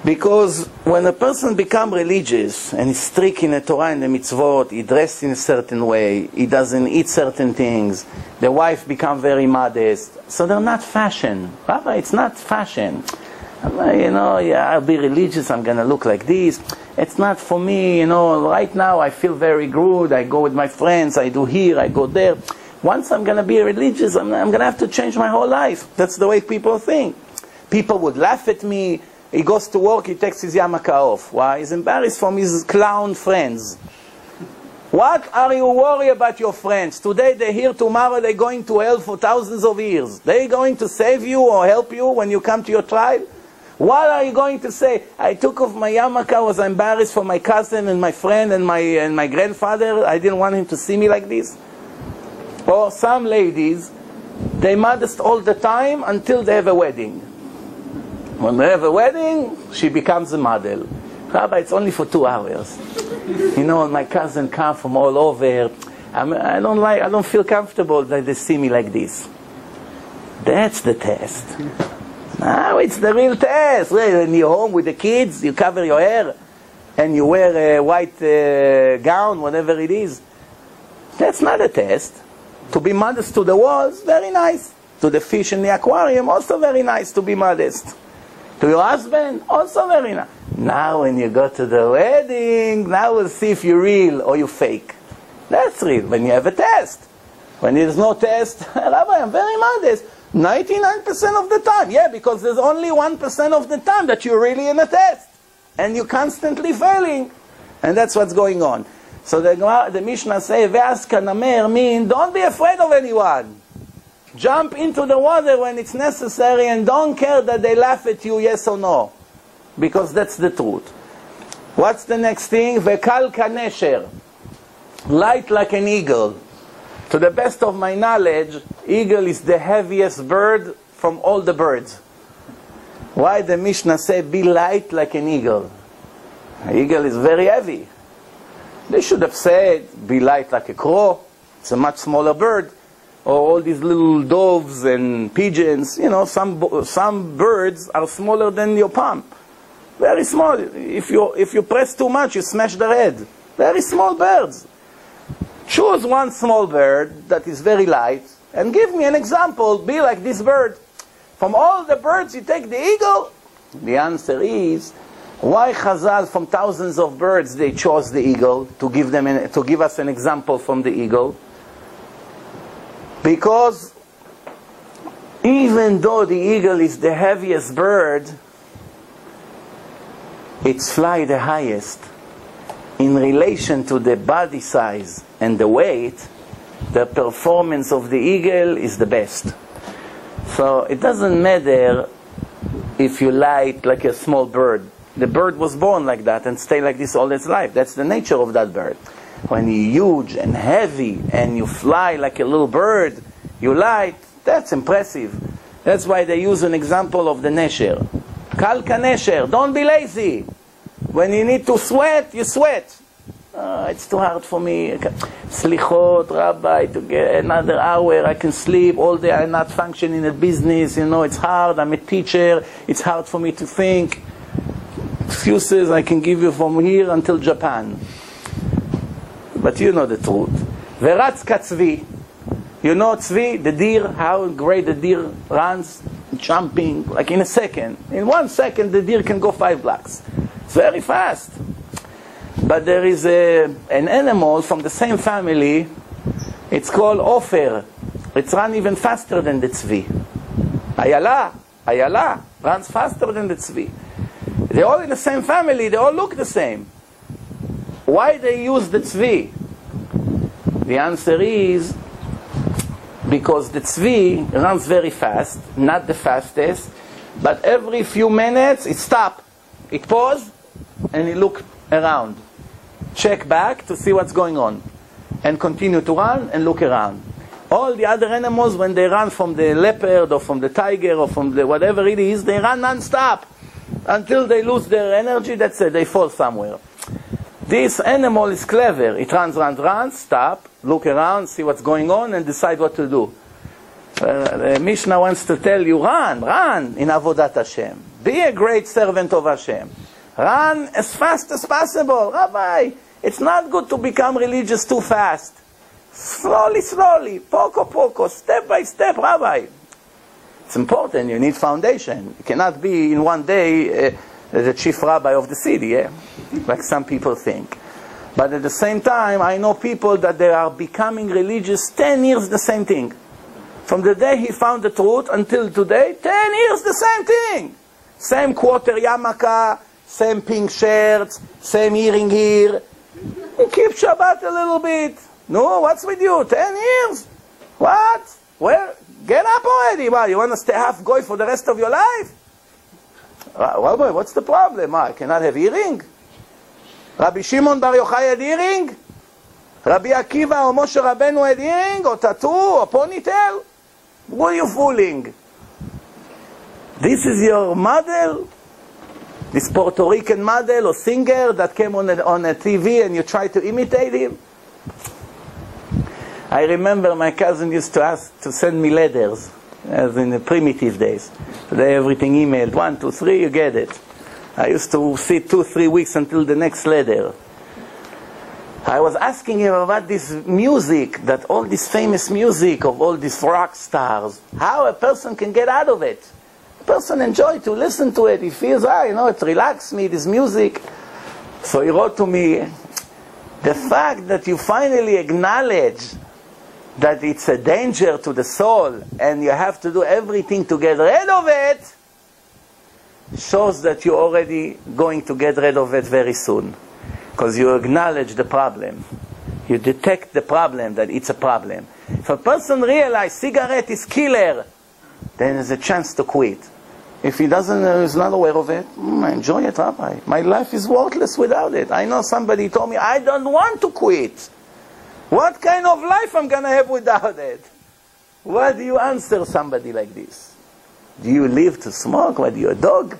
Because when a person becomes religious and is strict in the Torah and the mitzvot, he dresses in a certain way, he doesn't eat certain things, the wife becomes very modest, so they're not fashion. Rabbi, it's not fashion. I'll be religious, I'm going to look like this. It's not for me, right now I feel very good, I go with my friends, I do here, I go there. Once I'm going to be religious, I'm going to have to change my whole life. That's the way people think. People would laugh at me. He goes to work, he takes his yarmulke off. Why? He's embarrassed from his clown friends. What are you worried about your friends? Today they're here, tomorrow they're going to hell for thousands of years. They're going to save you or help you when you come to your tribe? What are you going to say? I took off my yarmulke, I was embarrassed for my cousin and my friend and my grandfather. I didn't want him to see me like this. Or some ladies, they modest all the time until they have a wedding. When they have a wedding, she becomes a model. Rabbi, it's only for 2 hours. My cousin come from all over. I don't feel comfortable that they see me like this. That's the test. Now it's the real test. When you're home with the kids, you cover your hair, and you wear a white gown, whatever it is. That's not a test. To be modest to the walls, very nice. To the fish in the aquarium, also very nice to be modest. To your husband, also very nice. Now when you go to the wedding, now we'll see if you're real or you fake. That's real, when you have a test. When there's no test, Rabbi, I'm very modest. 99% of the time. Yeah, because there's only 1% of the time that you're really in a test. And you're constantly failing. And that's what's going on. So the Mishnah says, Ve'as kanamer means, don't be afraid of anyone. Jump into the water when it's necessary and don't care that they laugh at you, yes or no. Because that's the truth. What's the next thing? Ve'kal kanesher. Light like an eagle. To the best of my knowledge, eagle is the heaviest bird from all the birds. Why the Mishnah say be light like an eagle? An eagle is very heavy. They should have said be light like a crow. It's a much smaller bird. Or all these little doves and pigeons. Some birds are smaller than your palm. Very small. If you press too much, you smash their head. Very small birds. Choose one small bird that is very light and give me an example. Be like this bird. From all the birds, you take the eagle? The answer is, why Chazal, from thousands of birds, they chose the eagle to give us an example from the eagle? Because even though the eagle is the heaviest bird, its fly the highest. In relation to the body size and the weight, the performance of the eagle is the best. So it doesn't matter if you light like a small bird. The bird was born like that and stay like this all its life. That's the nature of that bird. When you're huge and heavy and you fly like a little bird, you light, that's impressive. That's why they use an example of the nesher. Kal kanesher, don't be lazy. When you need to sweat, you sweat. It's too hard for me. Slichot, Rabbi, to get another hour, I can sleep all day, I'm not functioning in a business, it's hard, I'm a teacher, it's hard for me to think. Excuses I can give you from here until Japan. But you know the truth. Veratz katzvi. You know tzvi, the deer, how great the deer runs, jumping, like in a second. In 1 second, the deer can go 5 blocks. It's very fast. But there is an animal from the same family. It's called ofer. It's run even faster than the tzvi. Ayala runs faster than the tzvi. They're all in the same family. They all look the same. Why they use the tzvi? The answer is because the tzvi runs very fast, not the fastest, but every few minutes it stops, it pauses, and it looks around. Check back to see what's going on. And continue to run and look around. All the other animals, when they run from the leopard or from the tiger or from the whatever it is, they run non-stop until they lose their energy. That's it, they fall somewhere. This animal is clever. It runs, stop, look around, see what's going on, and decide what to do. The Mishnah wants to tell you, run in Avodat Hashem. Be a great servant of Hashem. Run as fast as possible. Rabbi, it's not good to become religious too fast. Slowly, poco, step by step, Rabbi. It's important, you need foundation. You cannot be in one day the chief rabbi of the city, like some people think. But at the same time, I know people that they are becoming religious 10 years the same thing. From the day he found the truth until today, 10 years the same thing. Same quarter yarmulke, same pink shirts, same earring here. He keeps Shabbat a little bit. No, what's with you? 10 years? What? Where? Get up already. Why, you want to stay half goy for the rest of your life? Rabbi, what's the problem? I cannot have earring? Rabbi Shimon Bar Yochai had earring? Rabbi Akiva or Moshe Rabbeinu had earring? Or tattoo? Or ponytail? Who are you fooling? This is your model? This Puerto Rican model or singer that came on a TV and you try to imitate him? I remember my cousin used to ask to send me letters, as in the primitive days. Today everything emailed, 1, 2, 3, you get it. I used to sit 2, 3 weeks until the next letter. I was asking him about this music, that all this famous music of all these rock stars, how a person can get out of it. A person enjoy to listen to it. He feels, it relaxes me, this music. So he wrote to me, the fact that you finally acknowledge that it's a danger to the soul and you have to do everything to get rid of it, shows that you're already going to get rid of it very soon. Because you acknowledge the problem. You detect the problem, that it's a problem. If a person realizes cigarette is killer, then there's a chance to quit. If he is not aware of it, enjoy it, Rabbi. My life is worthless without it. I know somebody told me, I don't want to quit. What kind of life I'm going to have without it? What do you answer somebody like this? Do you live to smoke? What, are you a dog?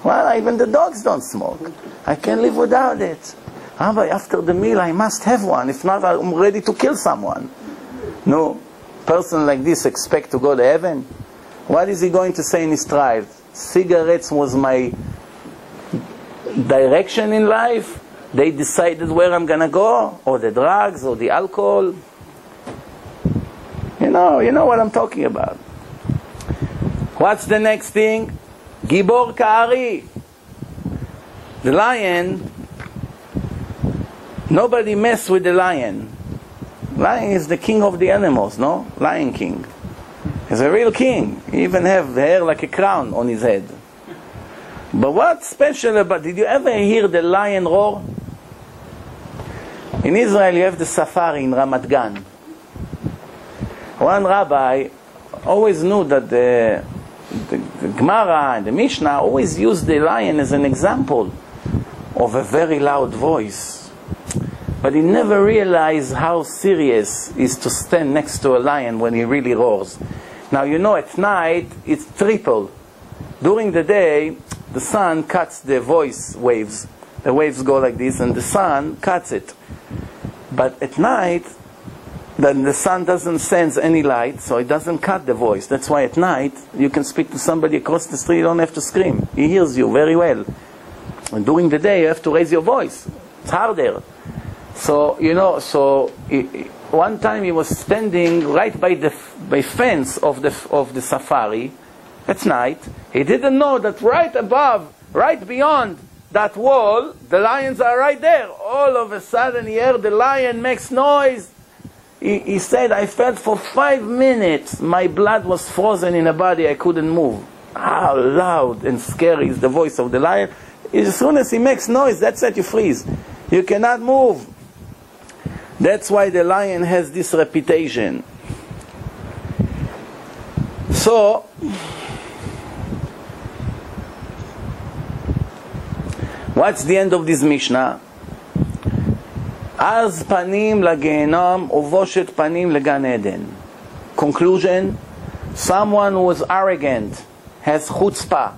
Well, even the dogs don't smoke. I can't live without it. Rabbi, after the meal I must have one. If not, I'm ready to kill someone. No. Person like this expect to go to heaven? What is he going to say in his tribe? Cigarettes was my direction in life. They decided where I'm going to go, or the drugs, or the alcohol. You know what I'm talking about. What's the next thing? Gibor Ka'ari. The lion, nobody mess with the lion. Lion is the king of the animals, no? Lion king. He's a real king. He even have hair like a crown on his head. But what's special about, did you ever hear the lion roar? In Israel you have the safari in Ramat Gan. One rabbi always knew that the Gemara and the Mishnah always used the lion as an example of a very loud voice. But he never realized how serious it is to stand next to a lion when he really roars. Now at night it's triple. During the day the sun cuts the voice waves. The waves go like this and the sun cuts it. But at night, then the sun doesn't sense any light, so it doesn't cut the voice. That's why at night, you can speak to somebody across the street, you don't have to scream. He hears you very well. And during the day, you have to raise your voice. It's harder. So, one time he was standing right by the fence of the safari at night. He didn't know that right above, right beyond that wall, the lions are right there. All of a sudden he heard the lion makes noise. He said, I felt for 5 minutes my blood was frozen in a body, I couldn't move. How loud and scary is the voice of the lion. As soon as he makes noise, that's it, you freeze. You cannot move. That's why the lion has this reputation. So, What's the end of this Mishnah? Az panim lagehenom uvoshet panim legan eden. Conclusion: someone who is arrogant, has chutzpah,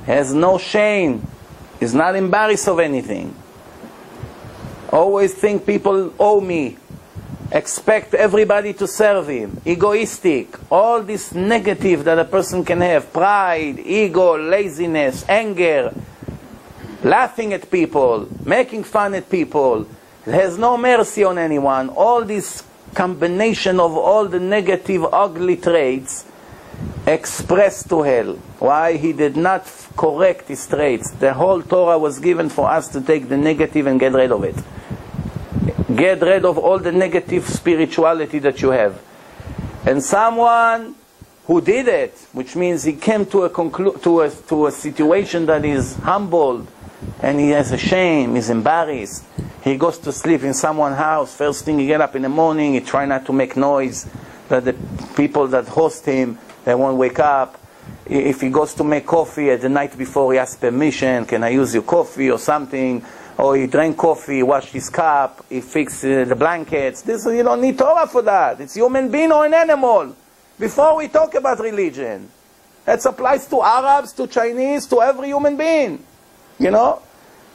has no shame, is not embarrassed of anything, always think people owe me, expect everybody to serve him, egoistic, all this negative that a person can have, pride, ego, laziness, anger, laughing at people, making fun at people, has no mercy on anyone, all this combination of all the negative, ugly traits expressed to hell. Why? He did not correct his traits. The whole Torah was given for us to take the negative and get rid of it. Get rid of all the negative spirituality that you have. And someone who did it, which means he came to a situation that is humbled, and he has a shame, he's embarrassed. He goes to sleep in someone's house. First thing he get up in the morning, he try not to make noise, that the people that host him, they won't wake up. If he goes to make coffee at the night before, he asks permission, can I use your coffee or something? Or he drank coffee, he washed his cup, he fixed the blankets. You don't need Torah for that. It's human being or an animal. Before we talk about religion, that applies to Arabs, to Chinese, to every human being. You know?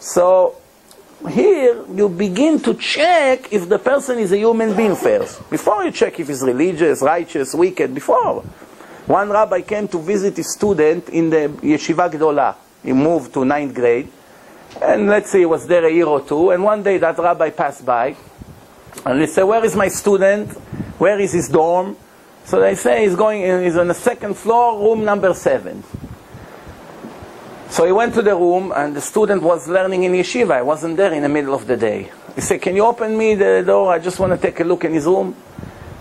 So here you begin to check if the person is a human being first. Before you check if he's religious, righteous, wicked, before. One rabbi came to visit his student in the Yeshiva Gdola. He moved to 9th grade. And let's say he was there a year or two. And one day that rabbi passed by. And they said, where is my student? Where is his dorm? So they say he's on the second floor, room number 7. So he went to the room, and the student was learning in yeshiva. I wasn't there in the middle of the day. He said, can you open me the door? I just want to take a look in his room.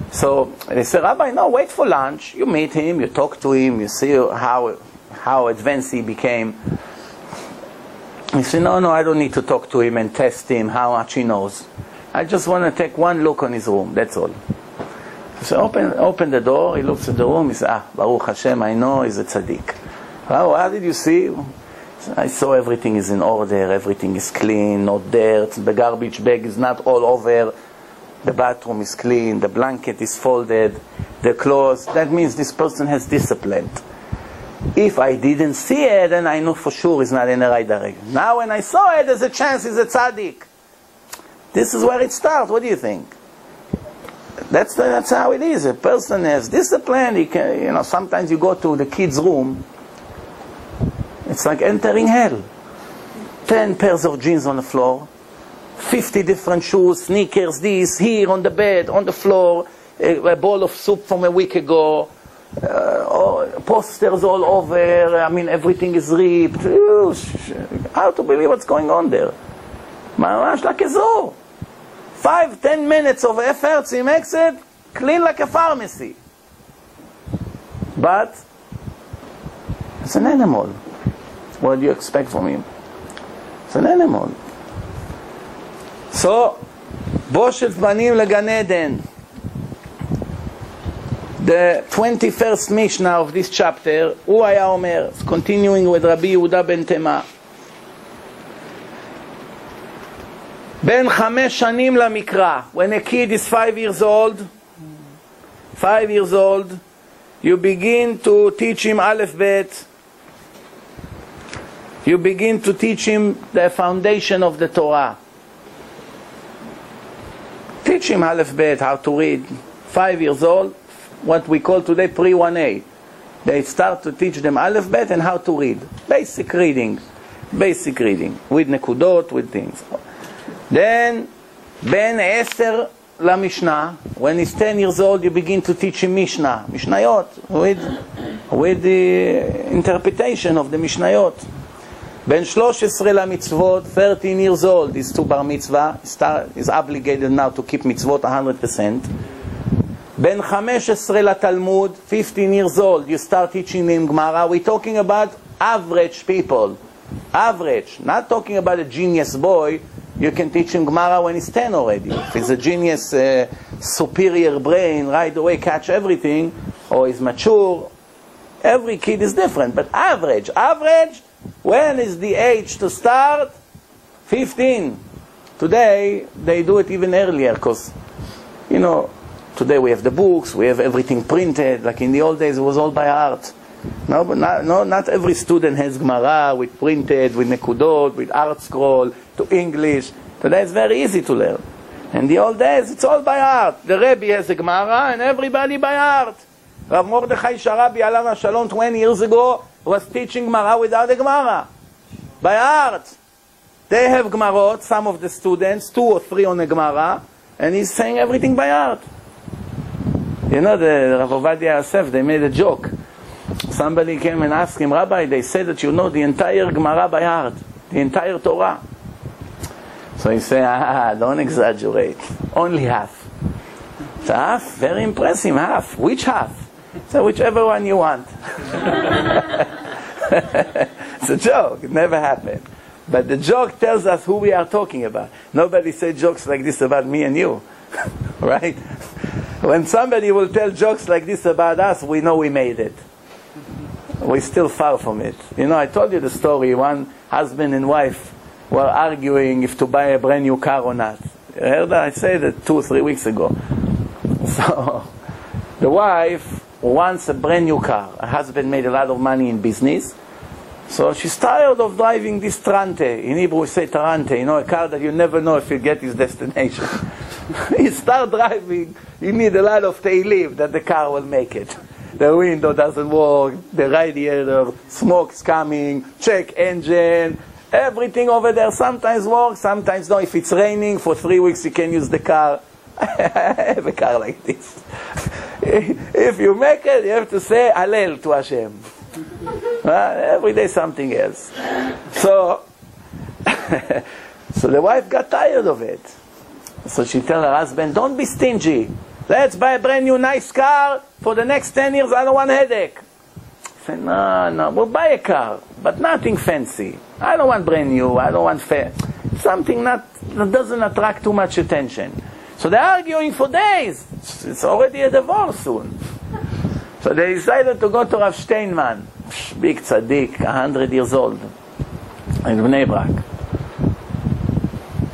So they said, Rabbi, no, wait for lunch. You meet him, you talk to him, you see how advanced he became. He said, no, I don't need to talk to him and test him how much he knows. I just want to take one look on his room, that's all. So open the door, he looks at the room, he says, Baruch Hashem, I know he's a tzaddik. How did you see? I saw everything is in order, everything is clean, no dirt, the garbage bag is not all over, the bathroom is clean, the blanket is folded, the clothes. That means this person has discipline. If I didn't see it, then I know for sure he's not in the right direction. Now when I saw it, there's a chance he's a tzaddik. This is where it starts. What do you think? That's how it is. A person has discipline. He can, sometimes you go to the kid's room. It's like entering hell. 10 pairs of jeans on the floor, 50 different shoes, sneakers, this, here on the bed, on the floor, a bowl of soup from a week ago, posters all over, everything is ripped. How to believe what's going on there? Mamash like a zoo. 5-10 minutes of efforts, he makes it clean like a pharmacy. But it's an animal. What do you expect from him? It's an animal. So, Boshet Banim Legan Eden. The 21st Mishnah of this chapter, Hu Haya Omer, continuing with Rabbi Yehuda ben Tema. Ben 5 shanim lamikra. When a kid is 5 years old, you begin to teach him Aleph Bet. You begin to teach him the foundation of the Torah. Teach him Aleph Bet, how to read. 5 years old, what we call today pre-1A. They start to teach them Aleph Bet and how to read. Basic reading. With nekudot, with things. Then, Ben 10 la Mishnah. When he's 10 years old, you begin to teach him Mishnah. Mishnayot. With the interpretation of the Mishnayot. Ben 13 la mitzvot, 13 years old, is to bar mitzvah, is obligated now to keep mitzvot 100%. Ben 15 la Talmud, 15 years old, you start teaching him Gemara. We're talking about average people. Average. Not talking about a genius boy. You can teach him Gemara when he's 10 already. If he's a genius, superior brain, right away catch everything, or he's mature, every kid is different. But average, when is the age to start? 15. Today, they do it even earlier, because, you know, today we have the books, we have everything printed. Like in the old days, it was all by heart. No, but not every student has Gemara with printed, with nekudot, with art scroll, to English. Today it's very easy to learn. In the old days, it's all by heart. The Rabbi has a Gemara, and everybody by heart. Rav Mordechai Sharabi, Alav Shalom, 20 years ago, was teaching Gemara without a Gemara. By heart. They have Gemarot, some of the students, 2 or 3 on a Gemara, and he's saying everything by heart. You know, the Rav Ovadia Yosef, they made a joke. Somebody came and asked him, Rabbi, they say that you know the entire Gemara by heart, the entire Torah. So he said, don't exaggerate, only half. So half? Very impressive, half. Which half? So whichever one you want. It's a joke, it never happened. But the joke tells us who we are talking about. Nobody says jokes like this about me and you. Right? When somebody will tell jokes like this about us, we know we made it. We're still far from it. You know, I told you the story. One husband and wife were arguing if to buy a brand new car or not. You heard that? I said it 2 or 3 weeks ago. So, the wife wants a brand new car. Her husband made a lot of money in business. So she's tired of driving this Trante. In Hebrew we say Tarante, you know, a car that you never know if you get his destination. You start driving, you need a lot of Teilim that the car will make it. The window doesn't work, the radiator, smoke's coming, check engine, everything over there sometimes works, sometimes no. If it's raining, for 3 weeks you can use the car. I have a car like this. If you make it, you have to say Hallel to Hashem. Every day something else. So, so the wife got tired of it. So she tell her husband, don't be stingy. Let's buy a brand new nice car. For the next 10 years, I don't want a headache. He said, no, we'll buy a car, but nothing fancy. I don't want brand new. I don't want something that doesn't attract too much attention. So they're arguing for days. It's already a divorce soon. So they decided to go to Rav Steinman, big tzaddik, 100 years old, in Bnei Brak.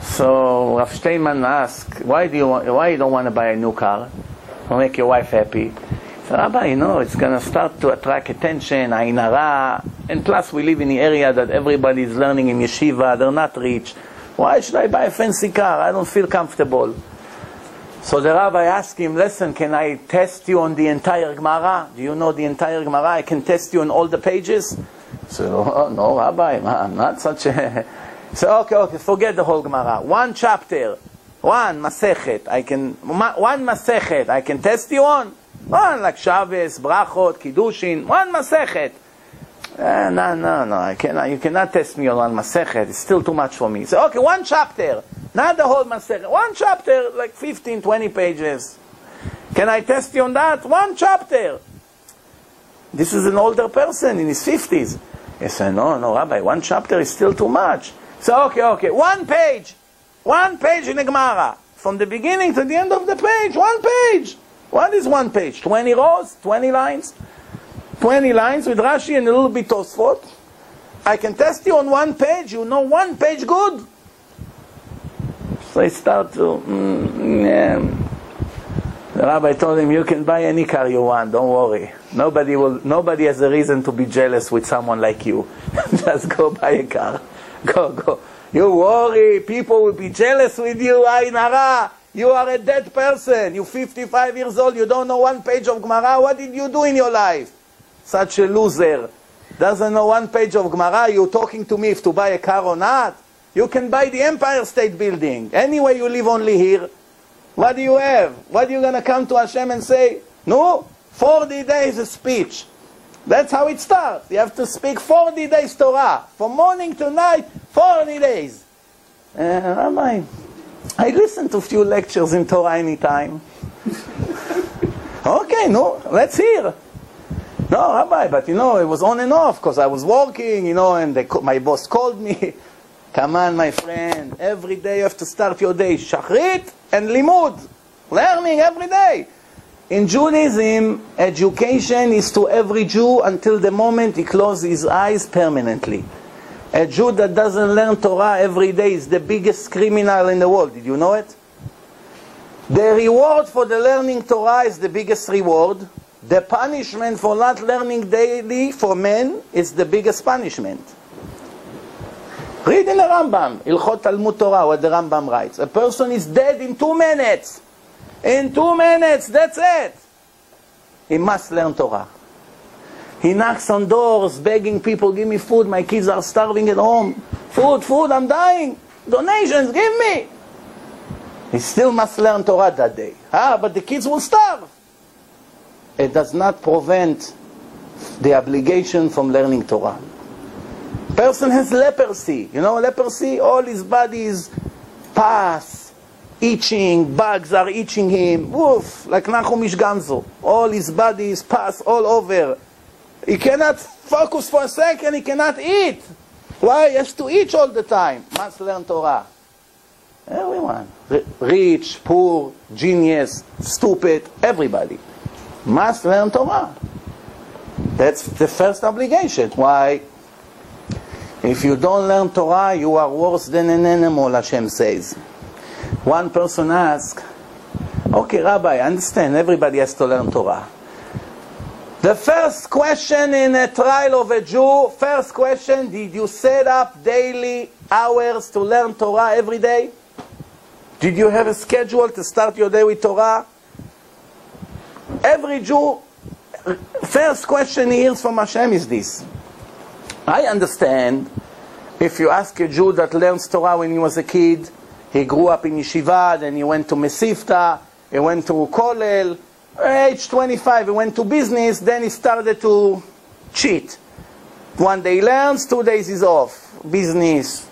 So Rav Steinman asked, why you don't want to buy a new car? To make your wife happy. So Rabbi, you know, it's going to start to attract attention, Ayin Hara, and plus we live in the area that everybody is learning in yeshiva, they're not rich. Why should I buy a fancy car? I don't feel comfortable. So the rabbi asked him, listen, can I test you on the entire Gemara? Do you know the entire Gemara? I can test you on all the pages? So, oh, no, Rabbi, I'm not such a... So, okay, forget the whole Gemara. 1 chapter, 1 Masechet, I can test you on? One, like Shabbos, Brachot, Kiddushin, 1 Masechet. No, you cannot test me on 1 Masechet. It's still too much for me. So, okay, 1 chapter. Not the whole Masechet. 1 chapter, like 15, 20 pages. Can I test you on that? 1 chapter. This is an older person in his 50s. He said, no, Rabbi, 1 chapter is still too much. So, okay, 1 page. 1 page in a Gemara. From the beginning to the end of the page, 1 page. What is 1 page? 20 rows? 20 lines? 20 lines with Rashi and a little bit Tosfot. I can test you on 1 page. You know 1 page good. So I start to, The rabbi told him, you can buy any car you want, don't worry. Nobody has a reason to be jealous with someone like you. Just go buy a car. Go. You worry, people will be jealous with you, Ayin Hara. You are a dead person. You're 55 years old, you don't know 1 page of Gemara. What did you do in your life? Such a loser. Doesn't know 1 page of Gemara. You're talking to me if to buy a car or not. You can buy the Empire State Building. Anyway, you live only here. What do you have? What are you going to come to Hashem and say? No, 40 days a speech. That's how it starts. You have to speak 40 days Torah. From morning to night, 40 days. Rabbi, I listen to a few lectures in Torah anytime. Okay, no, let's hear. No, Rabbi, but you know, it was on and off because I was working, you know, and my boss called me. Come on, my friend. Every day you have to start your day. Shachrit and limud. Learning every day. In Judaism, education is to every Jew until the moment he closes his eyes permanently. A Jew that doesn't learn Torah every day is the biggest criminal in the world. Did you know it? The reward for the learning Torah is the biggest reward. The punishment for not learning daily for men is the biggest punishment. Read in the Rambam, Ilchot Talmud Torah, what the Rambam writes. A person is dead in 2 minutes. In 2 minutes, that's it. He must learn Torah. He knocks on doors, begging people, give me food, my kids are starving at home. Food, I'm dying. Donations, give me. He still must learn Torah that day. But the kids will starve. It does not prevent the obligation from learning Torah. Person has leprosy. You know leprosy? All his body is pus, itching, bugs are itching him. Woof, like Nachum Ish Gamzo. All his body is pus all over. He cannot focus for a second, he cannot eat. Why? He has to eat all the time. Must learn Torah. Everyone. Rich, poor, genius, stupid, everybody. Must learn Torah. That's the first obligation. Why? If you don't learn Torah, you are worse than an animal, Hashem says. One person asked, okay, Rabbi, I understand, everybody has to learn Torah. The first question in a trial of a Jew, first question, did you set up daily hours to learn Torah every day? Did you have a schedule to start your day with Torah? Every Jew, first question he hears from Hashem is this. I understand if you ask a Jew that learns Torah when he was a kid, he grew up in yeshiva, then he went to Mesivta, he went to Kollel, age 25, he went to business, then he started to cheat. 1 day he learns, 2 days he's off. Business,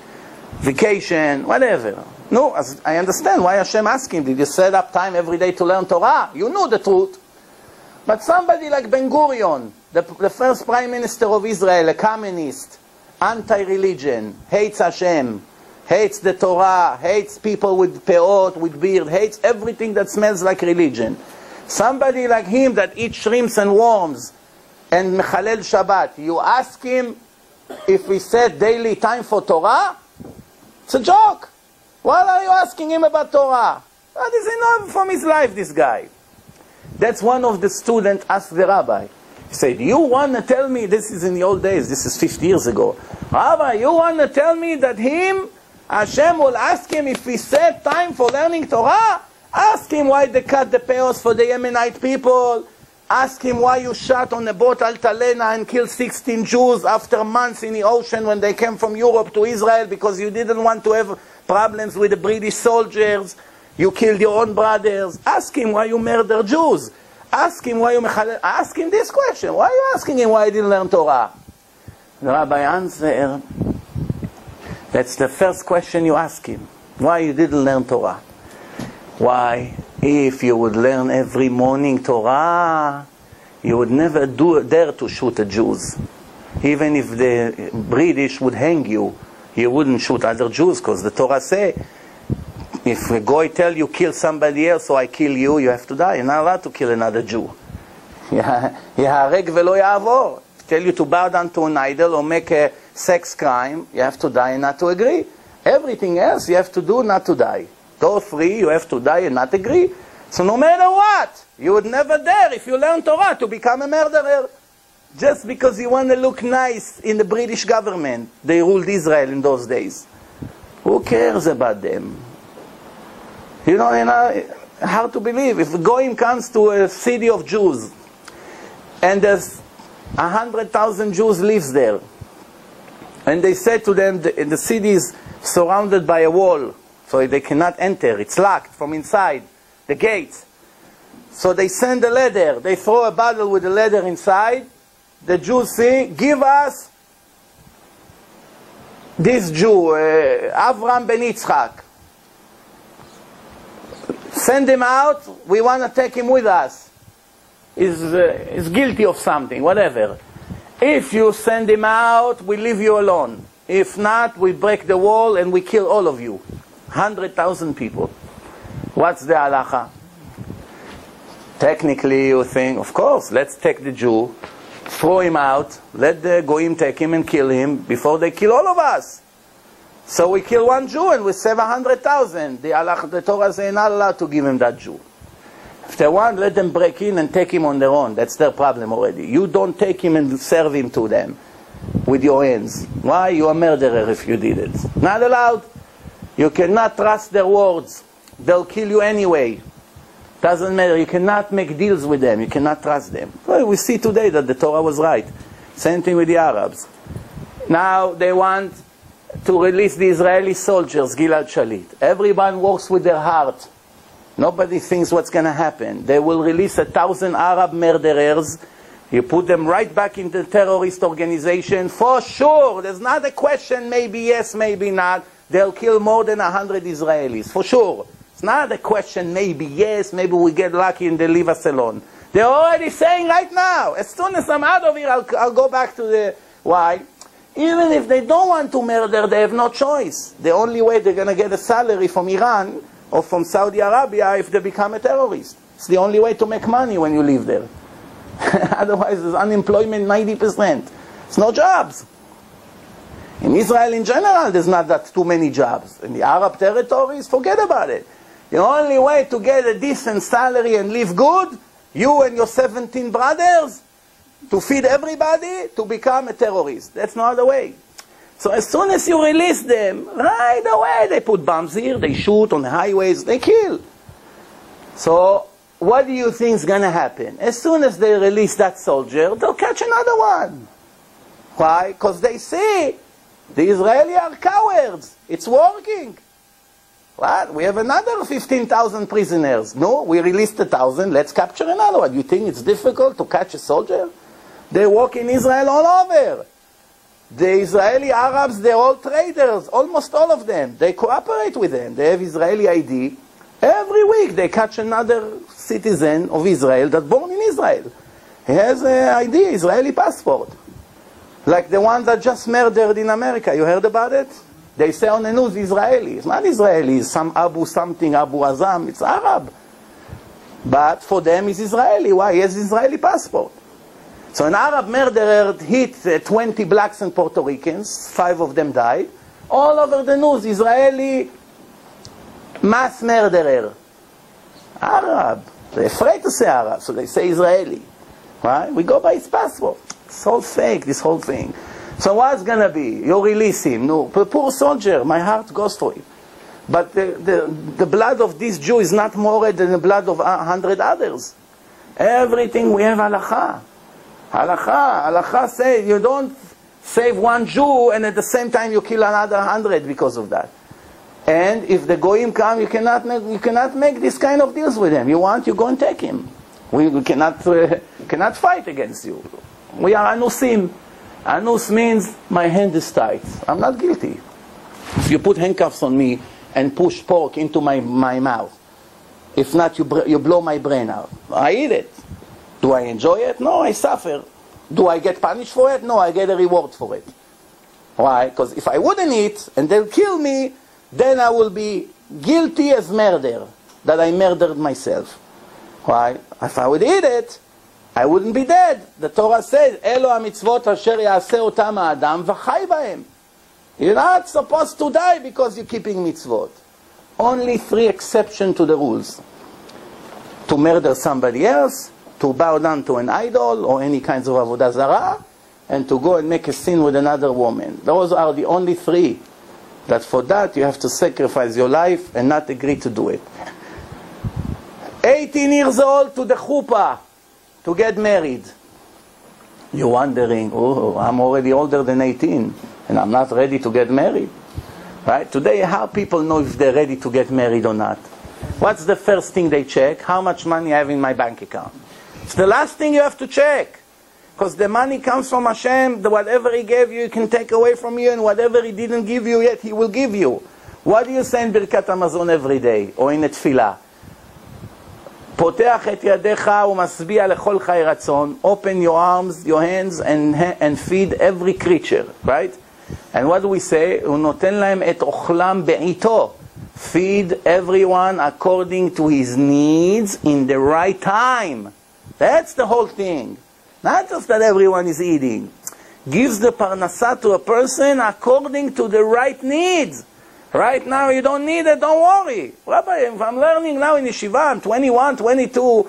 vacation, whatever. No, I understand why Hashem asked him, did you set up time every day to learn Torah? You know the truth. But somebody like Ben Gurion, the first prime minister of Israel, a communist, anti-religion, hates Hashem, hates the Torah, hates people with peot, with beard, hates everything that smells like religion. Somebody like him that eats shrimps and worms and mechalel Shabbat, you ask him if we set daily time for Torah? It's a joke. Why are you asking him about Torah? What does he know from his life, this guy? That's one of the students asked the rabbi. He said, you want to tell me, this is in the old days, this is 50 years ago. Rabbi, you want to tell me that Hashem will ask him if he set time for learning Torah? Ask him why they cut the payos for the Yemenite people. Ask him why you shot on a boat Altalena and killed 16 Jews after months in the ocean when they came from Europe to Israel because you didn't want to have problems with the British soldiers. You killed your own brothers. Ask him why you murder Jews. Ask him why you ask him this question. Why are you asking him why he didn't learn Torah? The rabbi answered, that's the first question you ask him. Why you didn't learn Torah? Why? If you would learn every morning Torah, you would never dare to shoot at Jews. Even if the British would hang you, you wouldn't shoot other Jews because the Torah say, if a goy tell you kill somebody else or I kill you, you have to die. You're not allowed to kill another Jew. Tell you to bow down to an idol or make a sex crime, you have to die and not to agree. Everything else you have to do not to die. Those three you have to die and not agree. So no matter what, you would never dare if you learn Torah to become a murderer. Just because you want to look nice in the British government. They ruled Israel in those days. Who cares about them? You know, hard to believe. If a goyim comes to a city of Jews and there's 100,000 Jews lives there, and they say to them, the city is surrounded by a wall, so they cannot enter. It's locked from inside, the gates. So they send a ladder. They throw a bottle with a ladder inside. The Jews say, give us this Jew, Avram ben Yitzchak. Send him out. We want to take him with us. He's guilty of something, whatever. If you send him out, we leave you alone. If not, we break the wall and we kill all of you. 100,000 people. What's the halacha? Technically, you think, of course, let's take the Jew throw him out, let the goyim take him and kill him before they kill all of us. So we kill one Jew and we save 100,000. The Torah says not allowed to give him that Jew. If they want, let them break in and take him on their own. That's their problem already. You don't take him and serve him to them with your hands. Why? You're a murderer if you did it. Not allowed. You cannot trust their words. They'll kill you anyway. Doesn't matter. You cannot make deals with them. You cannot trust them. Well, we see today that the Torah was right. Same thing with the Arabs. Now they want to release the Israeli soldiers, Gilad Shalit. Everyone works with their heart. Nobody thinks what's going to happen. They will release 1,000 Arab murderers. You put them right back in the terrorist organization. For sure. There's not a question, maybe yes, maybe not. They'll kill more than 100 Israelis. For sure. It's not a question, maybe yes, maybe we get lucky and they leave us alone. They're already saying right now, as soon as I'm out of here, I'll go back to the... Why? Even if they don't want to murder, they have no choice. The only way they're going to get a salary from Iran or from Saudi Arabia if they become a terrorist. It's the only way to make money when you live there. Otherwise, there's unemployment 90%. It's no jobs. In Israel in general, there's not that too many jobs. In the Arab territories, forget about it. The only way to get a decent salary and live good, you and your 17 brothers, to feed everybody, to become a terrorist. That's no other way. So as soon as you release them, right away they put bombs here, they shoot on the highways, they kill. So what do you think is going to happen? As soon as they release that soldier, they'll catch another one. Why? Because they see the Israelis are cowards. It's working. What? We have another 15,000 prisoners. No, we released 1,000. Let's capture another one. You think it's difficult to catch a soldier? They work in Israel all over. The Israeli Arabs, they're all traders. Almost all of them. They cooperate with them. They have Israeli ID. Every week they catch another citizen of Israel that's born in Israel. He has an ID, Israeli passport. Like the one that just murdered in America. You heard about it? They say on the news, Israeli. It's not Israeli. It's some Abu something, Abu Azam. It's Arab. But for them, it's Israeli. Why? He has Israeli passport. So an Arab murderer hit 20 blacks and Puerto Ricans. 5 of them died. All over the news, Israeli mass murderer. Arab. They're afraid to say Arab, so they say Israeli. Right? We go by his passport. It's all fake, this whole thing. So what's going to be? You release him. No, poor soldier, my heart goes for him. But the blood of this Jew is not more than the blood of 100 others. Everything we have halakha. Halakha says you don't save one Jew and at the same time you kill another 100 because of that. And if the goyim come, you cannot make this kind of deals with them. You want, you go and take him. We cannot fight against you. We are anusim. Anus means my hand is tight. I'm not guilty. If you put handcuffs on me and push pork into my mouth, if not, you blow my brain out. I eat it. Do I enjoy it? No, I suffer. Do I get punished for it? No, I get a reward for it. Why? Because if I wouldn't eat and they'll kill me, then I will be guilty as murder, that I murdered myself. Why? If I would eat it, I wouldn't be dead. The Torah says, Elo ha-mitzvot asher ya'aseh otam ha'adam v'chai b'hem. You're not supposed to die because you're keeping mitzvot. Only 3 exceptions to the rules. To murder somebody else, to bow down to an idol or any kinds of avodah zarah, and to go and make a sin with another woman. Those are the only 3. That for that you have to sacrifice your life and not agree to do it. 18 years old to the chuppah to get married. You're wondering, oh, I'm already older than 18 and I'm not ready to get married. Right? Today, how people know if they're ready to get married or not? What's the first thing they check? How much money I have in my bank account. It's the last thing you have to check. Because the money comes from Hashem. Whatever He gave you, He can take away from you. And whatever He didn't give you yet, He will give you. What do you say in Birkat Hamazon every day? Or in a tefillah? פותח את ידיך ומשביע לכל חי רצון. Open your arms, your hands, and feed every creature. Right? And what do we say? הוא נותן להם את אוכלם בעיתו. Feed everyone according to his needs in the right time. That's the whole thing. Not just that everyone is eating. Gives the parnasah to a person according to the right needs. Right now you don't need it, don't worry. Rabbi, if I'm learning now in yeshiva, I'm 21, 22,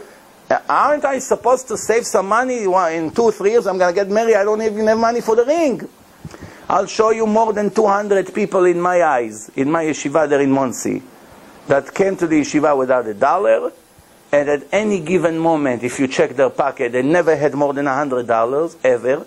aren't I supposed to save some money? In 2-3 years I'm going to get married, I don't even have money for the ring. I'll show you more than 200 people in my eyes, in my yeshiva there in Monsey, that came to the yeshiva without $1, and at any given moment, if you check their pocket, they never had more than $100, ever.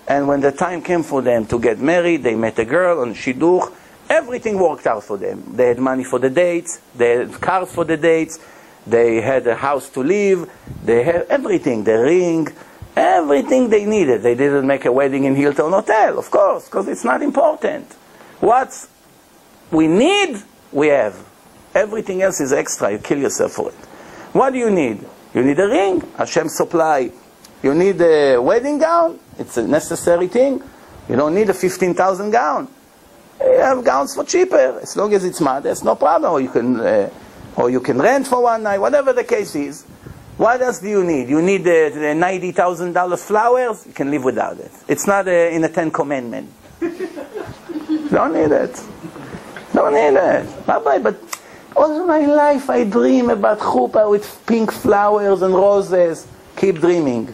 And when the time came for them to get married, they met a girl on shidduch, everything worked out for them. They had money for the dates, they had cars for the dates, they had a house to live, they had everything, the ring, everything they needed. They didn't make a wedding in Hilton Hotel, of course, because it's not important. What we need, we have. Everything else is extra, you kill yourself for it. What do you need? You need a ring, Hashem supply. You need a wedding gown, it's a necessary thing. You don't need a 15,000 gown. You have gowns for cheaper, as long as it's modest, no problem. Or you can rent for one night, whatever the case is. What else do you need? You need $90,000 flowers? You can live without it. It's not in the 10 Commandments. Don't need it. Don't need it. Rabbi, but all my life I dream about chuppah with pink flowers and roses. Keep dreaming.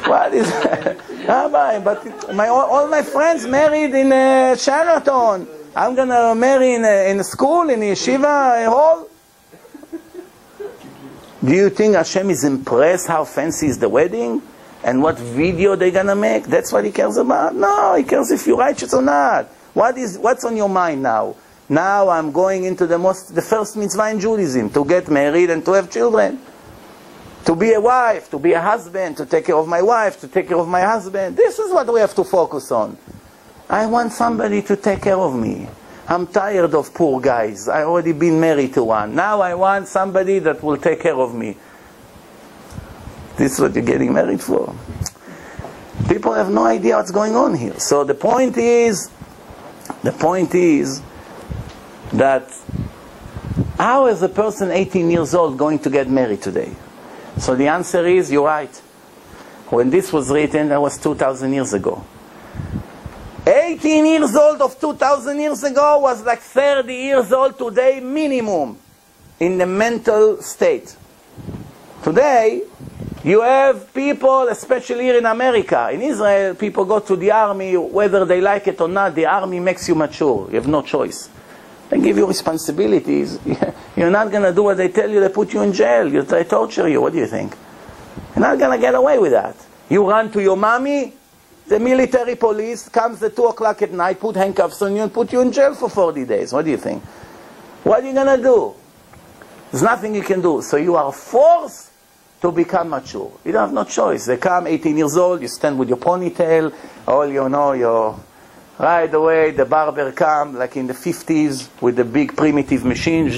What is that? Rabbi, but all my friends married in Sheraton. I'm going to marry in a school, in a yeshiva hall? Do you think Hashem is impressed how fancy is the wedding? And what video they're going to make? That's what He cares about? No, He cares if you're righteous or not. What's on your mind now? Now I'm going into the first mitzvah in Judaism, to get married and to have children. To be a wife, to be a husband, to take care of my wife, to take care of my husband. This is what we have to focus on. I want somebody to take care of me. I'm tired of poor guys. I already been married to one. Now I want somebody that will take care of me. This is what you're getting married for. People have no idea what's going on here. So the point is that how is a person 18 years old going to get married today? So the answer is, you're right. When this was written, that was 2,000 years ago. 18 years old of 2,000 years ago was like 30 years old today minimum in the mental state. Today, you have people, especially here in America. In Israel, people go to the army, whether they like it or not, the army makes you mature. You have no choice. They give you responsibilities. You're not going to do what they tell you, they put you in jail. They torture you. What do you think? You're not going to get away with that. You run to your mommy, the military police comes at 2 o'clock at night, put handcuffs on you and put you in jail for 40 days. What do you think? What are you going to do? There's nothing you can do. So you are forced to become mature. You don't have no choice. They come 18 years old, you stand with your ponytail, all your... Right away, the barber come, like in the 50s, with the big primitive machine.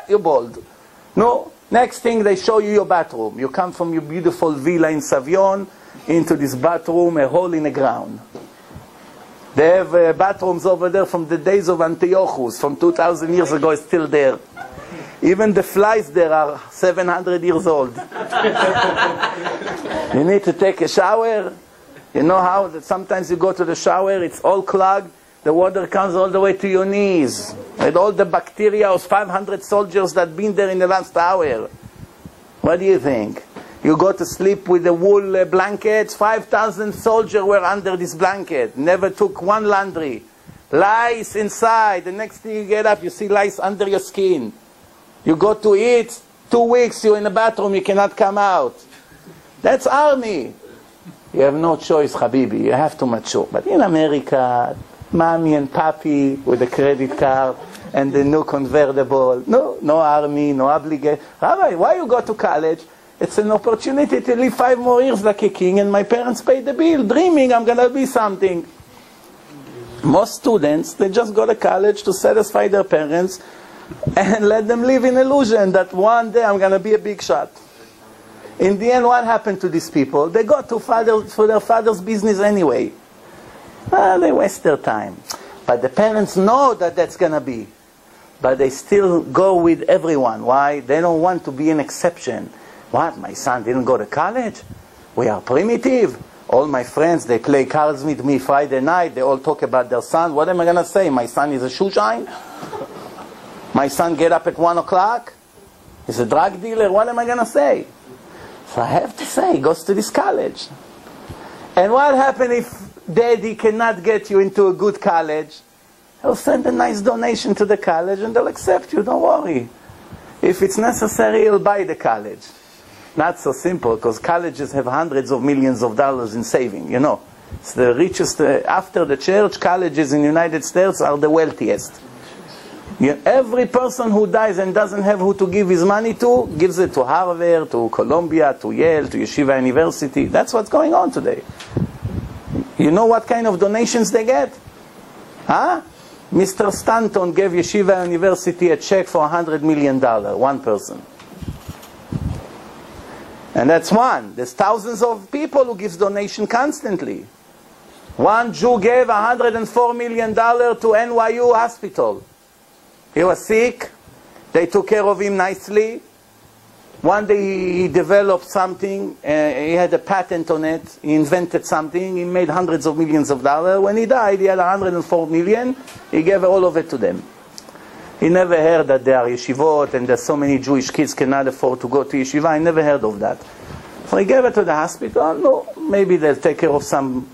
You're bald. No. Next thing, they show you your bathroom. You come from your beautiful villa in Savion into this bathroom, a hole in the ground. They have bathrooms over there from the days of Antiochus, from 2,000 years ago, it's still there. Even the flies there are 700 years old. You need to take a shower. You know how that sometimes you go to the shower, it's all clogged, the water comes all the way to your knees. With all the bacteria of 500 soldiers that been there in the last hour. What do you think? You go to sleep with the wool blankets, 5,000 soldiers were under this blanket, never took one laundry. Lice inside, the next thing you get up, you see lice under your skin. You go to eat, 2 weeks you're in the bathroom, you cannot come out. That's army. You have no choice, Habibi. You have to mature. But in America, mommy and papi with a credit card and the new convertible. No army, no obligation. Rabbi, why you go to college? It's an opportunity to live 5 more years like a king, and my parents pay the bill, dreaming I'm going to be something. Most students, they just go to college to satisfy their parents and let them live in illusion that one day I'm going to be a big shot. In the end, what happened to these people? They go for their father's business anyway. They waste their time. But the parents know that that's going to be. But they still go with everyone. Why? They don't want to be an exception. What, my son didn't go to college? We are primitive. All my friends, they play cards with me Friday night. They all talk about their son. What am I going to say? My son is a shoe shine? My son get up at 1 o'clock? He's a drug dealer? What am I going to say? So I have to say, he goes to this college. And what happens if daddy cannot get you into a good college? He'll send a nice donation to the college and they'll accept you, don't worry. If it's necessary, he'll buy the college. Not so simple, because colleges have hundreds of millions of dollars in saving, you know. It's the richest, after the church, colleges in the United States are the wealthiest. Every person who dies and doesn't have who to give his money to, gives it to Harvard, to Columbia, to Yale, to Yeshiva University. That's what's going on today. You know what kind of donations they get? Huh? Mr. Stanton gave Yeshiva University a check for $100 million, one person. And that's one. There's thousands of people who give donation constantly. One Jew gave $104 million to NYU hospital. He was sick. They took care of him nicely. One day he developed something. He had a patent on it. He invented something. He made hundreds of millions of dollars. When he died, he had $104 million. He gave all of it to them. He never heard that there are yeshivot and that so many Jewish kids cannot afford to go to yeshiva. I never heard of that. So he gave it to the hospital. No, maybe they'll take care of some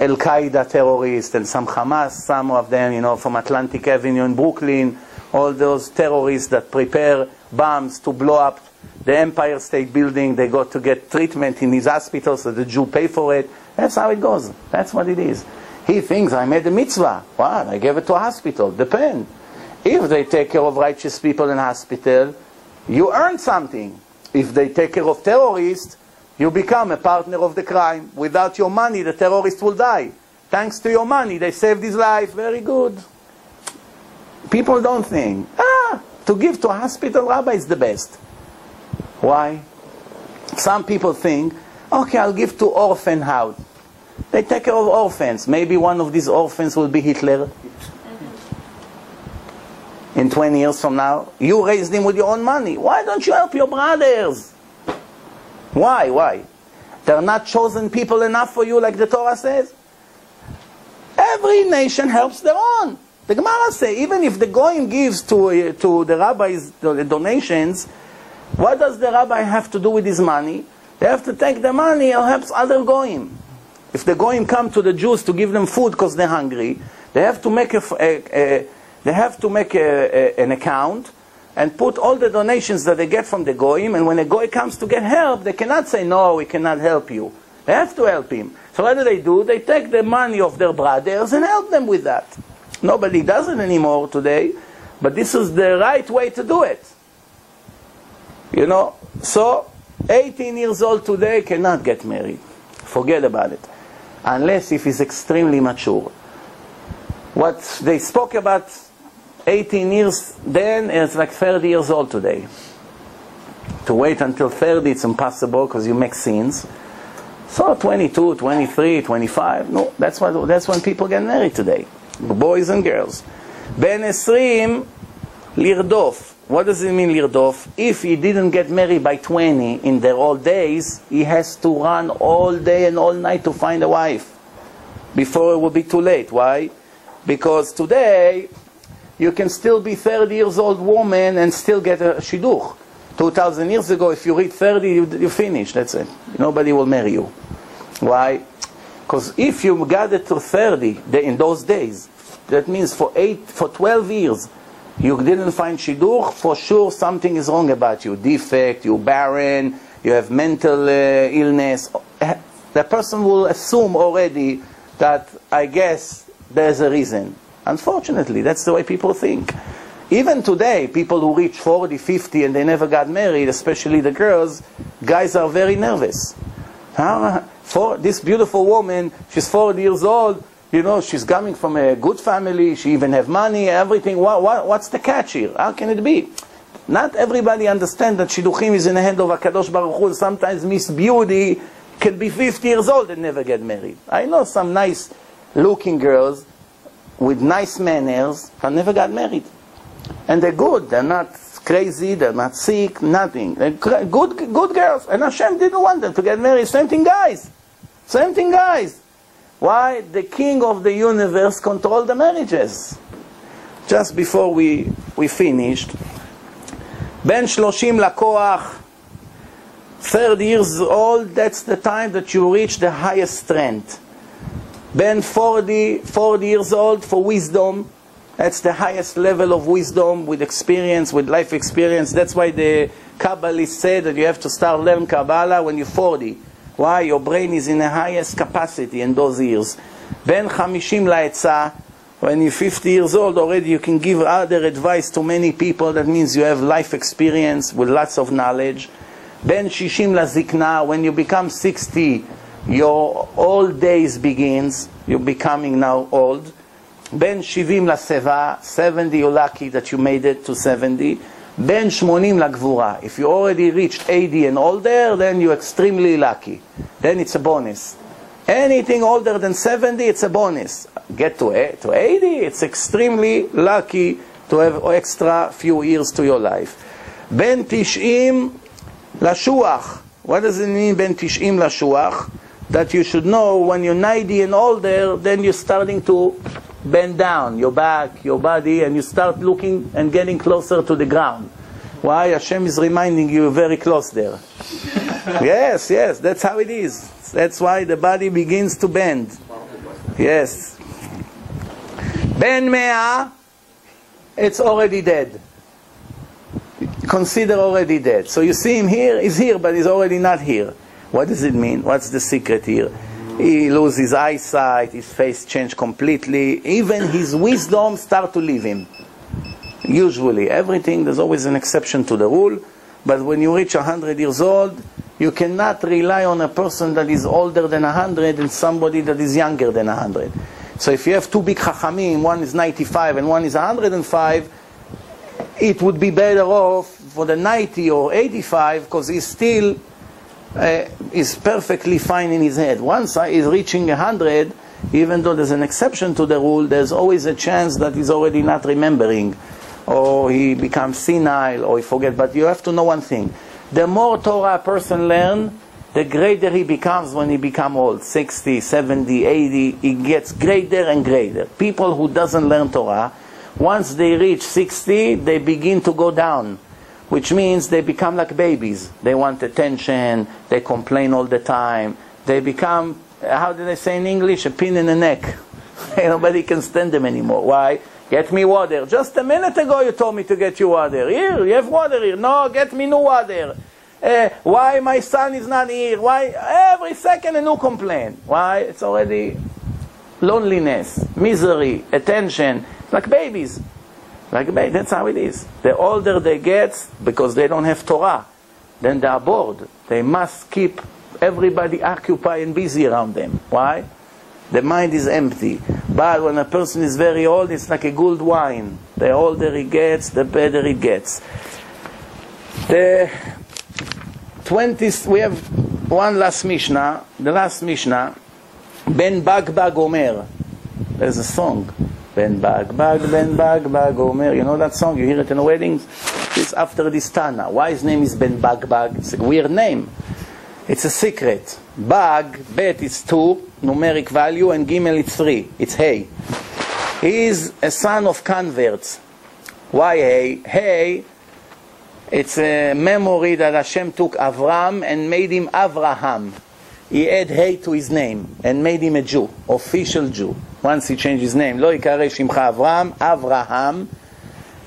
Al-Qaeda terrorists and some Hamas, some of them, you know, from Atlantic Avenue in Brooklyn, all those terrorists that prepare bombs to blow up the Empire State Building. They got to get treatment in these hospitals, so the Jew pay for it. That's how it goes. That's what it is. He thinks, I made a mitzvah. What? I gave it to a hospital. Depends. If they take care of righteous people in hospital, you earn something. If they take care of terrorists, you become a partner of the crime. Without your money, the terrorist will die. Thanks to your money, they saved his life. Very good. People don't think, to give to a hospital, rabbi is the best. Why? Some people think, okay, I'll give to orphan house. They take care of orphans. Maybe one of these orphans will be Hitler. In 20 years from now, you raised him with your own money. Why don't you help your brothers? Why? Why? They're not chosen people enough for you, like the Torah says? Every nation helps their own. The Gemara says, even if the Goyim gives to the rabbis the donations, what does the rabbi have to do with his money? They have to take the money and help other Goyim. If the Goyim come to the Jews to give them food because they're hungry, they have to make an account and put all the donations that they get from the Goyim, and when a Goy comes to get help, they cannot say, no, we cannot help you. They have to help him. So what do? They take the money of their brothers and help them with that. Nobody does it anymore today, but this is the right way to do it. You know, so 18 years old today cannot get married. Forget about it. Unless if he's extremely mature. What they spoke about 18 years then is like 30 years old today. To wait until 30, it's impossible because you make sins. So 22, 23, 25, no, that's when people get married today. Boys and girls. Ben Esrim, lirdof. What does it mean, lirdof? If he didn't get married by 20 in their old days, he has to run all day and all night to find a wife before it will be too late. Why? Because today, you can still be 30 years old woman and still get a shidduch. 2,000 years ago, if you reach 30, you finish. That's it. Nobody will marry you. Why? Because if you got it to 30 in those days, that means for 12 years, you didn't find shidduch, for sure something is wrong about you. Defect, you're barren, you have mental illness. The person will assume already that, I guess, there's a reason. Unfortunately, that's the way people think. Even today, people who reach 40, 50 and they never got married, especially the girls, guys are very nervous. For this beautiful woman, she's 40 years old, you know, she's coming from a good family, she even have money, everything. What's the catch here? How can it be? Not everybody understands that shidduchim is in the hand of HaKadosh Baruch Hu. Sometimes Miss Beauty can be 50 years old and never get married. I know some nice looking girls with nice manners, but never got married. And they're good, they're not crazy, they're not sick, nothing. They're good girls. And Hashem didn't want them to get married. Same thing, guys. Same thing, guys. Why? The king of the universe controlled the marriages. Just before we finished, Ben 30 lakוח, 30 years old, that's the time that you reach the highest strength. Ben 40 years old for wisdom, that's the highest level of wisdom with experience, with life experience. That's why the Kabbalists say that you have to start learning Kabbalah when you're 40. Why? Your brain is in the highest capacity in those years. Ben 50 la'etzah, when you're 50 years old already you can give other advice to many people. That means you have life experience with lots of knowledge. Ben 60 lazikna, when you become 60, your old days begins. You're becoming now old. Ben 70 laseva, 70 you're lucky that you made it to 70. Ben 80 לגבורה, if you already reached 80 and older, then you're extremely lucky. Then it's a bonus. Anything older than 70, it's a bonus. Get to 80, it's extremely lucky to have extra few years to your life. Ben 90 לשוח. What does it mean Ben 90 לשוח? That you should know when you're 90 and older, then you're starting to bend down your back, your body, and you start looking and getting closer to the ground. Why? Hashem is reminding you very close there. Yes, that's how it is. That's why the body begins to bend. Yes. Ben 100, it's already dead. Consider already dead. So you see him here, he's here, but he's already not here. What does it mean? What's the secret here? He loses his eyesight, his face changed completely, even his wisdom start to leave him. Usually, everything, there's always an exception to the rule, but when you reach 100 years old, you cannot rely on a person that is older than 100 and somebody that is younger than 100. So if you have two big chachamim, one is 95 and one is 105, it would be better off for the 90 or 85 because he's still is perfectly fine in his head. Once he's reaching 100, even though there's an exception to the rule, there's always a chance that he's already not remembering, or he becomes senile, or he forgets. But you have to know one thing. The more Torah a person learns, the greater he becomes when he becomes old. 60, 70, 80, he gets greater and greater. People who doesn't learn Torah, once they reach 60, they begin to go down. Which means they become like babies. They want attention, they complain all the time. They become, how do they say in English, a pin in the neck. Nobody can stand them anymore. Why? Get me water. Just a minute ago you told me to get you water. Here, you have water here. No, get me new water. Why my son is not here? Why? Every second a new complaint. Why? It's already loneliness, misery, attention, like babies. That's how it is. The older they get, because they don't have Torah, then they are bored. They must keep everybody occupied and busy around them. Why? The mind is empty. But when a person is very old, it's like a good wine. The older he gets, the better it gets. The 20th, we have one last Mishnah. The last Mishnah, Ben Bag Omer. There's a song. Ben Bag Omer. You know that song? You hear it in weddings? It's after this Tana. Why his name is Ben Bag? It's a weird name. It's a secret. Bag, Bet is 2, numeric value, and Gimel is 3. It's Hey. He is a son of converts. Why Hey? Hey, it's a memory that Hashem took Avram and made him Avraham. He added Hey to his name and made him a Jew, official Jew. Once he changed his name, Lo Yikare Shimcha Avram, Avraham.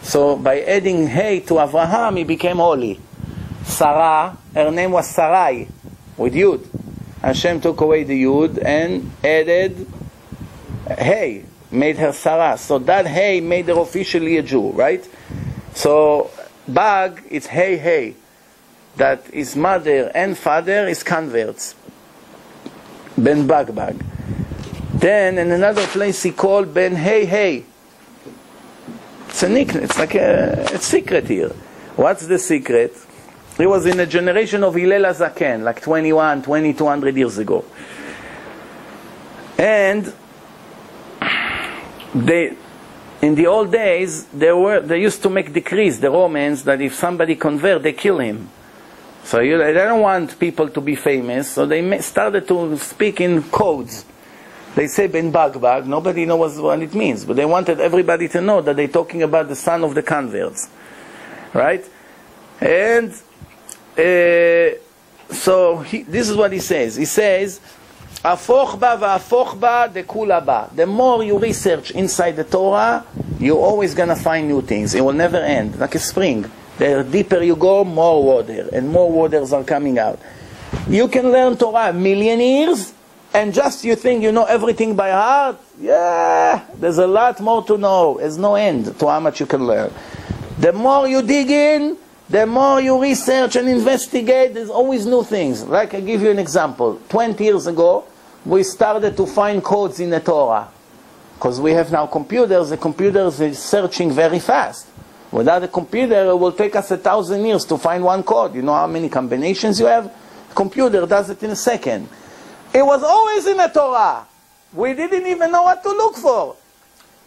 So by adding Hey to Avraham, he became holy. Sarah, her name was Sarai, with Yud. Hashem took away the Yud and added Hey, made her Sarah. So that Hey made her officially a Jew, right? So Bag, it's Hey. That his mother and father is converts. Ben Bag. Then in another place he called Ben Hey. It's a nickname. It's like a secret here. What's the secret? He was in a generation of Hillel HaZaken, like 2,200 years ago. And In the old days, they used to make decrees, the Romans, that if somebody convert, they kill him. So they don't want people to be famous, so they started to speak in codes. They say Ben Bagbag, nobody knows what it means, but they wanted everybody to know that they're talking about the son of the converts. Right? And so this is what he says. He says, "Afoch ba va'afoch ba dekula ba." The more you research inside the Torah, you're always going to find new things. It will never end, like a spring. The deeper you go, more water, and more waters are coming out. You can learn Torah 1,000,000 years, and just you think you know everything by heart. Yeah, there's a lot more to know. There's no end to how much you can learn. The more you dig in, the more you research and investigate, there's always new things. Like I give you an example. 20 years ago, we started to find codes in the Torah. Because we have now computers, the computers is searching very fast. Without a computer, it will take us 1,000 years to find one code. You know how many combinations you have? The computer does it in a second. It was always in the Torah. We didn't even know what to look for.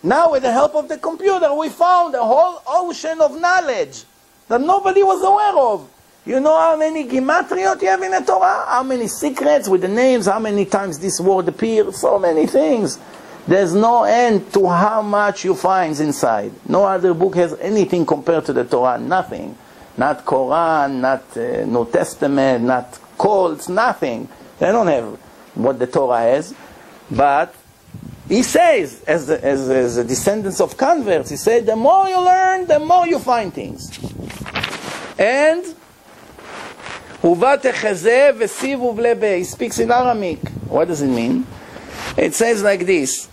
Now, with the help of the computer, we found a whole ocean of knowledge that nobody was aware of. You know how many gematriot you have in the Torah? How many secrets with the names? How many times this word appears? So many things. There's no end to how much you find inside. No other book has anything compared to the Torah. Nothing. Not Quran, not New Testament, not cults, nothing. They don't have what the Torah has. But he says, as a descendants of converts, he said, the more you learn, the more you find things. And he speaks in Aramaic. What does it mean? It says like this.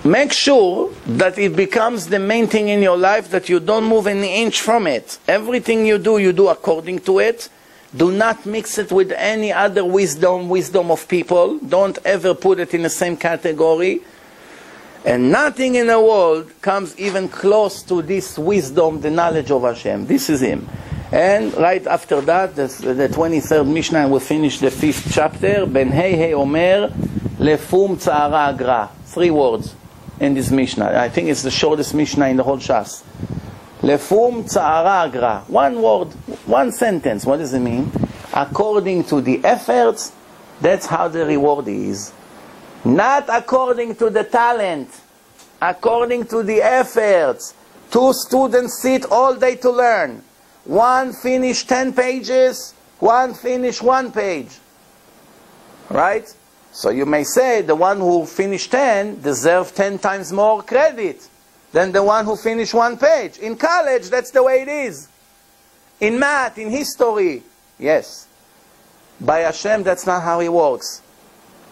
Make sure that it becomes the main thing in your life, that you don't move an inch from it. Everything you do according to it. Do not mix it with any other wisdom of people. Don't ever put it in the same category. And nothing in the world comes even close to this wisdom, the knowledge of Hashem. This is Him. And right after that, the 23rd Mishnah, will finish the 5th chapter. Ben Hei Omer Lefum Tzara Agra. 3 words in this Mishnah. I think it's the shortest Mishnah in the whole Shas. Lefum Tzara Agra. 1 word, 1 sentence. What does it mean? According to the efforts, that's how the reward is. Not according to the talent. According to the efforts. 2 students sit all day to learn. 1 finish 10 pages, 1 finish 1 page. Right? So you may say the one who finished 10 deserves 10 times more credit than the one who finished 1 page. In college, that's the way it is. In math, in history, yes. By Hashem, that's not how it works.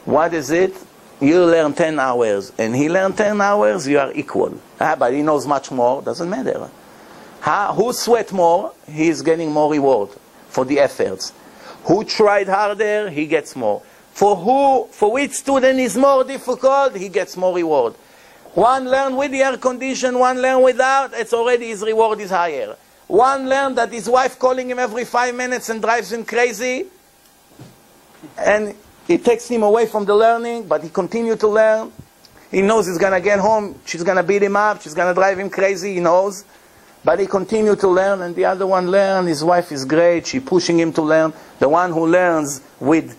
What is it? You learn 10 hours, and he learned 10 hours, you are equal. But he knows much more, doesn't matter. Who sweat more, he is getting more reward for the efforts. Who tried harder, he gets more. For which student is more difficult, he gets more reward. One learn with the air condition, one learn without, it's already his reward is higher. One learn that his wife calling him every 5 minutes and drives him crazy, and it takes him away from the learning, but he continues to learn. He knows he's going to get home, she's going to beat him up, she's going to drive him crazy, he knows. But he continues to learn, and the other one learns, his wife is great, she's pushing him to learn. The one who learns with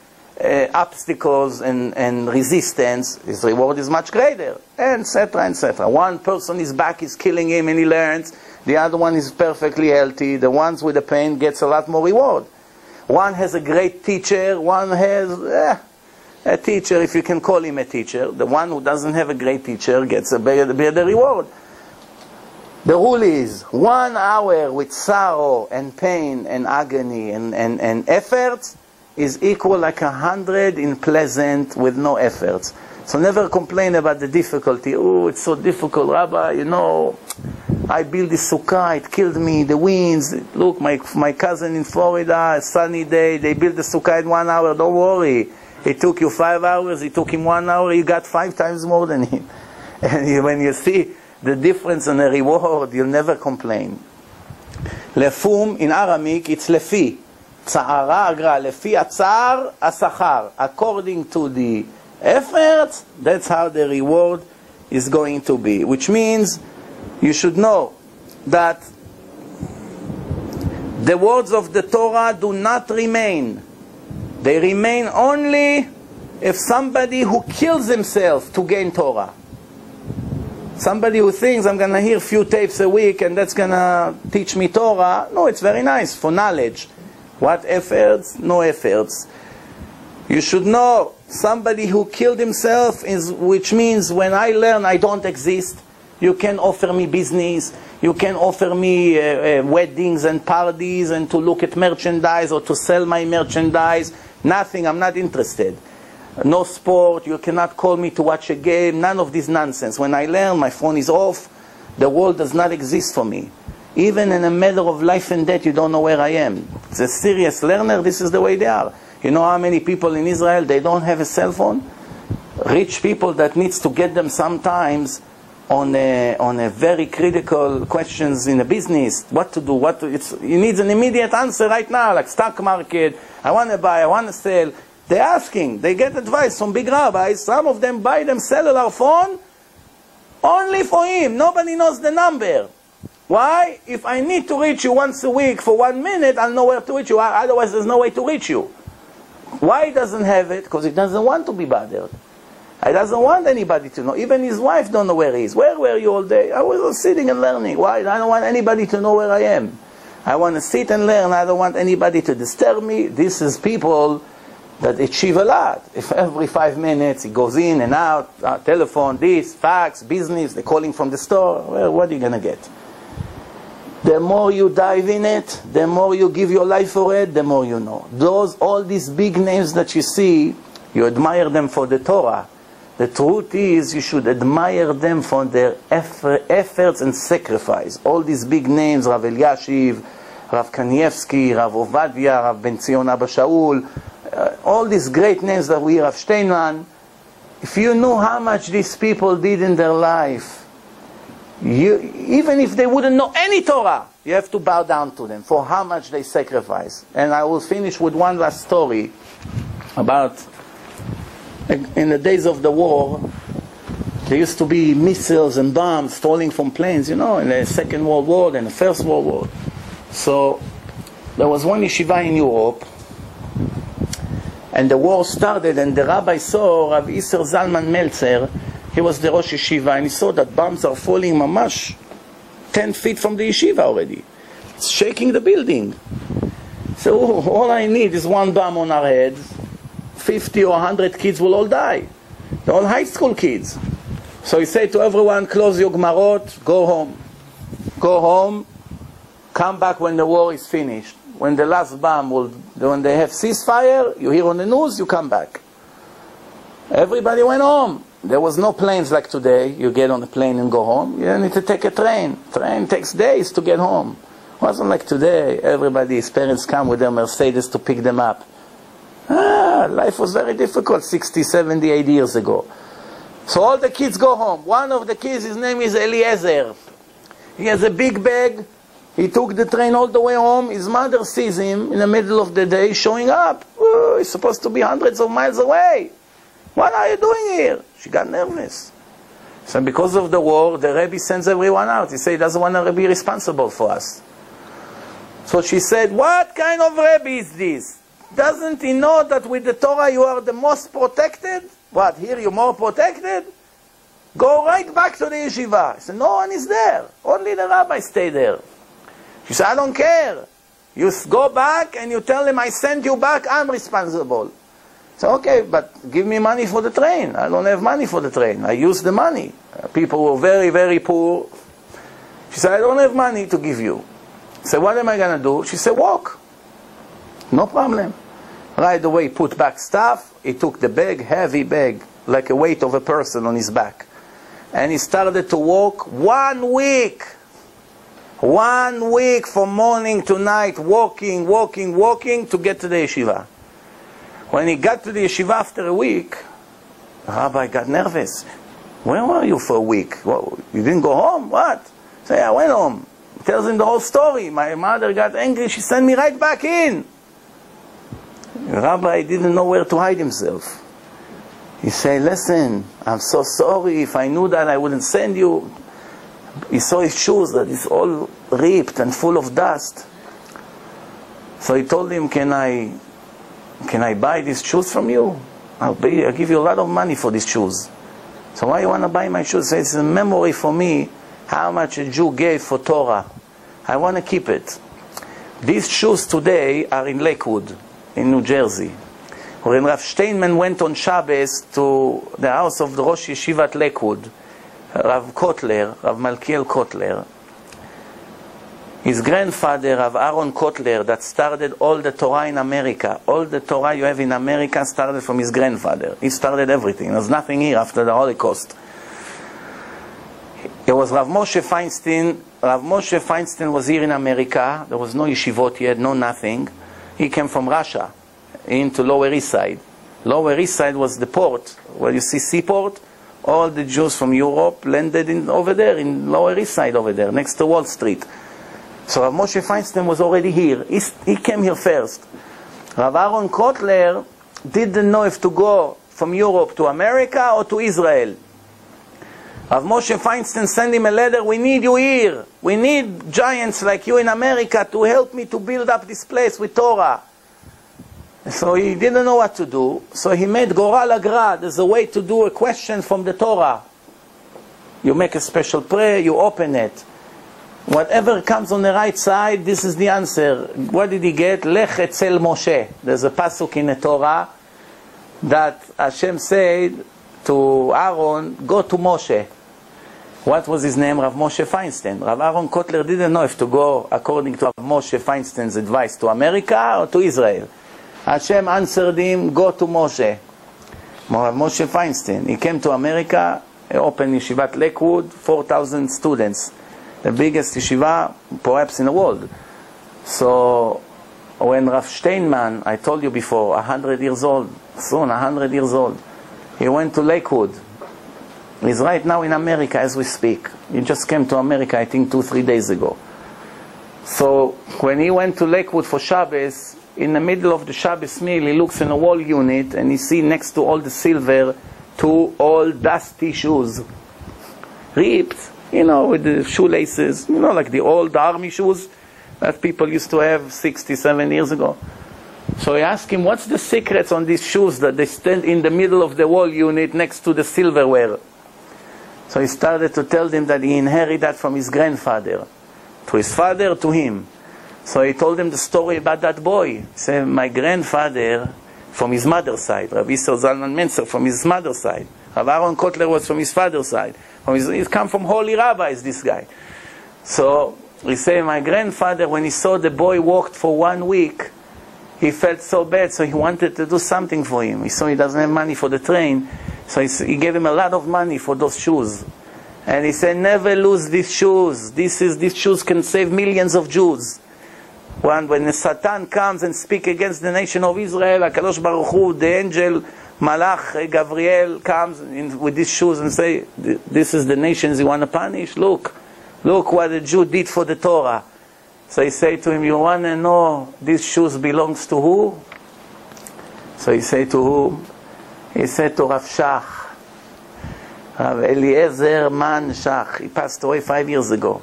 obstacles and resistance, his reward is much greater, etc., etc. One person, his back is killing him and he learns. The other one is perfectly healthy. The ones with the pain gets a lot more reward. One has a great teacher, one has a teacher, if you can call him a teacher. The one who doesn't have a great teacher gets a better reward. The rule is 1 hour with sorrow and pain and agony and effort is equal like 100 in pleasant with no efforts. So never complain about the difficulty. Oh, it's so difficult, Rabbi, you know, I built this sukkah, it killed me, the winds. Look, my cousin in Florida, a sunny day, they built the sukkah in 1 hour, don't worry. It took you 5 hours, it took him 1 hour, you got 5 times more than him. And when you see the difference in the reward, you'll never complain. Lefum, in Aramaic, it's lefi. צערה אגרה, לפי הצער, השכר. According to the efforts, that's how the reward is going to be. Which means, you should know that the words of the Torah do not remain. They remain only if somebody who kills himself to gain Torah. Somebody who thinks, I'm going to hear a few tapes a week and that's going to teach me Torah. No, it's very nice for knowledge. What efforts? No efforts. You should know, somebody who killed himself, which means when I learn I don't exist. You can offer me business, you can offer me weddings and parties and to look at merchandise or to sell my merchandise. Nothing, I'm not interested. No sport, you cannot call me to watch a game, none of this nonsense. When I learn, my phone is off, the world does not exist for me. Even in a matter of life and death, you don't know where I am. It's a serious learner, this is the way they are. You know how many people in Israel, they don't have a cell phone? Rich people that needs to get them sometimes on a very critical questions in a business, what to do, you need an immediate answer right now, like stock market, I want to buy, I want to sell. They're asking, they get advice from big rabbis, some of them buy them cellular phone only for him, nobody knows the number. Why? If I need to reach you once a week for 1 minute, I'll know where to reach you, otherwise there's no way to reach you. Why he doesn't have it? Because he doesn't want to be bothered. He doesn't want anybody to know. Even his wife don't know where he is. Where were you all day? I was sitting and learning. Why? I don't want anybody to know where I am. I want to sit and learn. I don't want anybody to disturb me. This is people that achieve a lot. If every 5 minutes he goes in and out, telephone, this, fax, business, they're calling from the store, well, what are you going to get? The more you dive in it, the more you give your life for it, the more you know. All these big names that you see, you admire them for the Torah. The truth is, you should admire them for their efforts and sacrifice. All these big names, Rav Eliashiv, Rav Kanievsky, Rav Ovadia, Rav Ben Zion Abba Shaul, all these great names that we hear, Rav Steinman. If you know how much these people did in their life, even if they wouldn't know any Torah, you have to bow down to them for how much they sacrifice. And I will finish with one last story about, in the days of the war, there used to be missiles and bombs falling from planes, you know, in the Second World War and the First World War. So there was one yeshiva in Europe, and the war started, and the rabbi saw Rav Isser Zalman Meltzer. He was the Rosh Yeshiva, and he saw that bombs are falling mamash 10 feet from the yeshiva already. It's shaking the building. So all I need is one bomb on our heads. 50 or 100 kids will all die. They're all high school kids. So he said to everyone, close your Gmarot, go home. Go home, come back when the war is finished. When the last bomb when they have ceasefire, you hear on the news, you come back. Everybody went home. There was no planes like today. You get on a plane and go home. You need to take a train. Train takes days to get home. It wasn't like today. Everybody's parents come with their Mercedes to pick them up. Life was very difficult 60, 70, 80 years ago. So all the kids go home. One of the kids, his name is Eliezer. He has a big bag. He took the train all the way home. His mother sees him in the middle of the day showing up. He's supposed to be hundreds of miles away. What are you doing here? She got nervous. So because of the war, the Rabbi sends everyone out. He said he doesn't want to be responsible for us. So she said, what kind of Rabbi is this? Doesn't he know that with the Torah you are the most protected? What, here you're more protected? Go right back to the yeshiva. He said, no one is there. Only the rabbi stay there. She said, I don't care. You go back and you tell him I sent you back, I'm responsible. So okay, but give me money for the train. I don't have money for the train. I use the money. People were very, very poor. She said, I don't have money to give you. I said, what am I going to do? She said, walk. No problem. Right away, put back stuff. He took the bag, heavy bag, like a weight of a person on his back. And he started to walk 1 week. 1 week from morning to night, walking to get to the yeshiva. When he got to the yeshiva after a week, the rabbi got nervous. Where were you for a week? Well, you didn't go home? What? Say, I went home. He tells him the whole story. My mother got angry. She sent me right back in. Rabbi didn't know where to hide himself. He said, listen, I'm so sorry. If I knew that, I wouldn't send you. He saw his shoes, that it's all ripped and full of dust. So he told him, can I buy these shoes from you? I'll give you a lot of money for these shoes. So why you want to buy my shoes? He said, it's a memory for me how much a Jew gave for Torah. I want to keep it. These shoes today are in Lakewood, in New Jersey. When Rav Steinman went on Shabbos to the house of the Rosh Yeshivat Lakewood, Rav Malkiel Kotler, his grandfather, Rav Aaron Kotler, that started all the Torah in America. All the Torah you have in America started from his grandfather. He started everything. There was nothing here after the Holocaust. It was Rav Moshe Feinstein. Rav Moshe Feinstein was here in America. There was no yeshivot yet, no nothing. He came from Russia into Lower East Side. Lower East Side was the port, where you see seaport. All the Jews from Europe landed over there, in Lower East Side over there, next to Wall Street. So Rav Moshe Feinstein was already here. He came here first. Rav Aaron Kotler didn't know if to go from Europe to America or to Israel. Rav Moshe Feinstein sent him a letter, we need you here. We need giants like you in America to help me to build up this place with Torah. So he didn't know what to do. So he made Goral Agra. There's a way to do a question from the Torah. You make a special prayer, you open it. Whatever comes on the right side, this is the answer. What did he get? Lech etzel Moshe. There's a pasuk in the Torah that Hashem said to Aaron, go to Moshe. What was his name? Rav Moshe Feinstein. Rav Aaron Kotler didn't know if to go according to Rav Moshe Feinstein's advice to America or to Israel. Hashem answered him, go to Moshe. Rav Moshe Feinstein. He came to America, opened Yeshivat Lakewood, 4,000 students. The biggest yeshiva perhaps in the world. So when Rav Steinman, I told you before, 100 years old, soon 100 years old, he went to Lakewood. He's right now in America as we speak. He just came to America, I think, 2-3 days ago. So when he went to Lakewood for Shabbos, in the middle of the Shabbos meal, he looks in a wall unit and he sees next to all the silver 2 old dusty shoes. Ripped, you know, with the shoelaces, you know, like the old army shoes that people used to have 67 years ago. So he asked him, what's the secrets on these shoes that they stand in the middle of the wall unit next to the silverware? So he started to tell them that he inherited that from his grandfather, to his father, to him. So he told him the story about that boy. He said, my grandfather, from his mother's side, Rabbi Zalman Menzer from his mother's side. Rav Aaron Kotler was from his father's side. He's come from holy rabbis, this guy. So he said, my grandfather, when he saw the boy walked for 1 week, he felt so bad, so he wanted to do something for him. He saw he doesn't have money for the train, so he gave him a lot of money for those shoes. And he said, never lose these shoes. These shoes can save millions of Jews. When the Satan comes and speaks against the nation of Israel, HaKadosh Baruch Hu, the angel, Malach, Gabriel, comes with these shoes and say, this is the nations you want to punish? Look what the Jew did for the Torah. So he said to him, you want to know these shoes belongs to who? So he said to who? He said to Rav Shach, Rav Eliezer Man Shach. He passed away 5 years ago.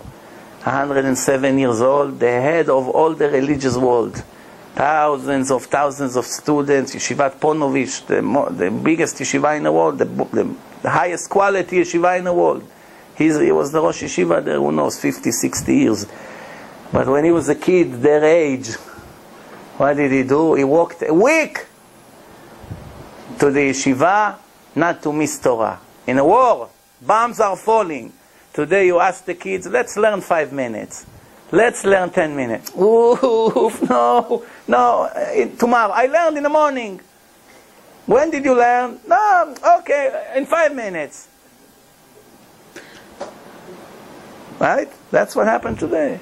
107 years old, the head of all the religious world. Thousands of students, Yeshivat Ponovich, the biggest yeshiva in the world, the highest quality yeshiva in the world. He was the Rosh Yeshiva there, who knows, 50, 60 years. But when he was a kid, their age, what did he do? He walked a week to the yeshiva, not to miss Torah. In a war, bombs are falling. Today you ask the kids, let's learn 5 minutes. Let's learn 10 minutes. Oof, no, tomorrow. I learned in the morning. When did you learn? No, okay, in 5 minutes. Right? That's what happened today.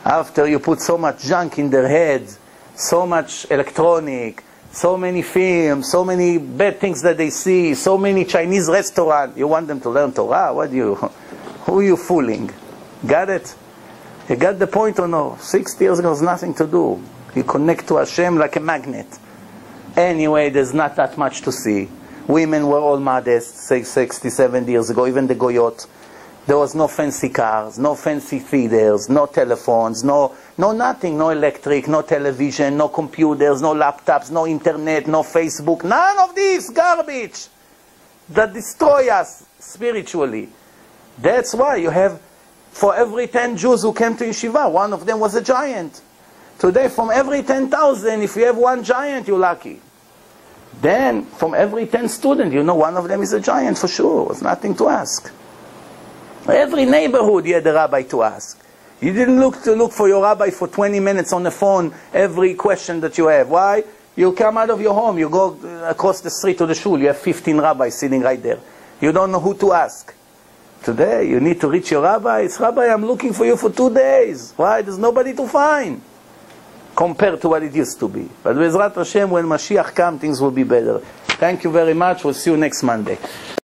After you put so much junk in their heads, so much electronic, so many films, so many bad things that they see, so many Chinese restaurants, you want them to learn Torah? Who are you fooling? Got it? You got the point or no? 60 years ago was nothing to do. You connect to Hashem like a magnet. Anyway, there's not that much to see. Women were all modest 60, 70 years ago, even the goyot. There was no fancy cars, no fancy feeders, no telephones, no nothing, no electric, no television, no computers, no laptops, no internet, no Facebook, none of this garbage that destroy us spiritually. That's why you have, for every 10 Jews who came to yeshiva, one of them was a giant. Today, from every 10,000, if you have one giant, you're lucky. Then, from every 10 students, you know one of them is a giant for sure. It's nothing to ask. Every neighborhood you had a rabbi to ask. You didn't look for your rabbi for 20 minutes on the phone every question that you have. Why? You come out of your home, you go across the street to the shul, you have 15 rabbis sitting right there. You don't know who to ask. Today, you need to reach your rabbi. It's, Rabbi, I'm looking for you for 2 days. Why? There's nobody to find. Compared to what it used to be. But Bezrat Hashem, when Mashiach comes, things will be better. Thank you very much. We'll see you next Monday.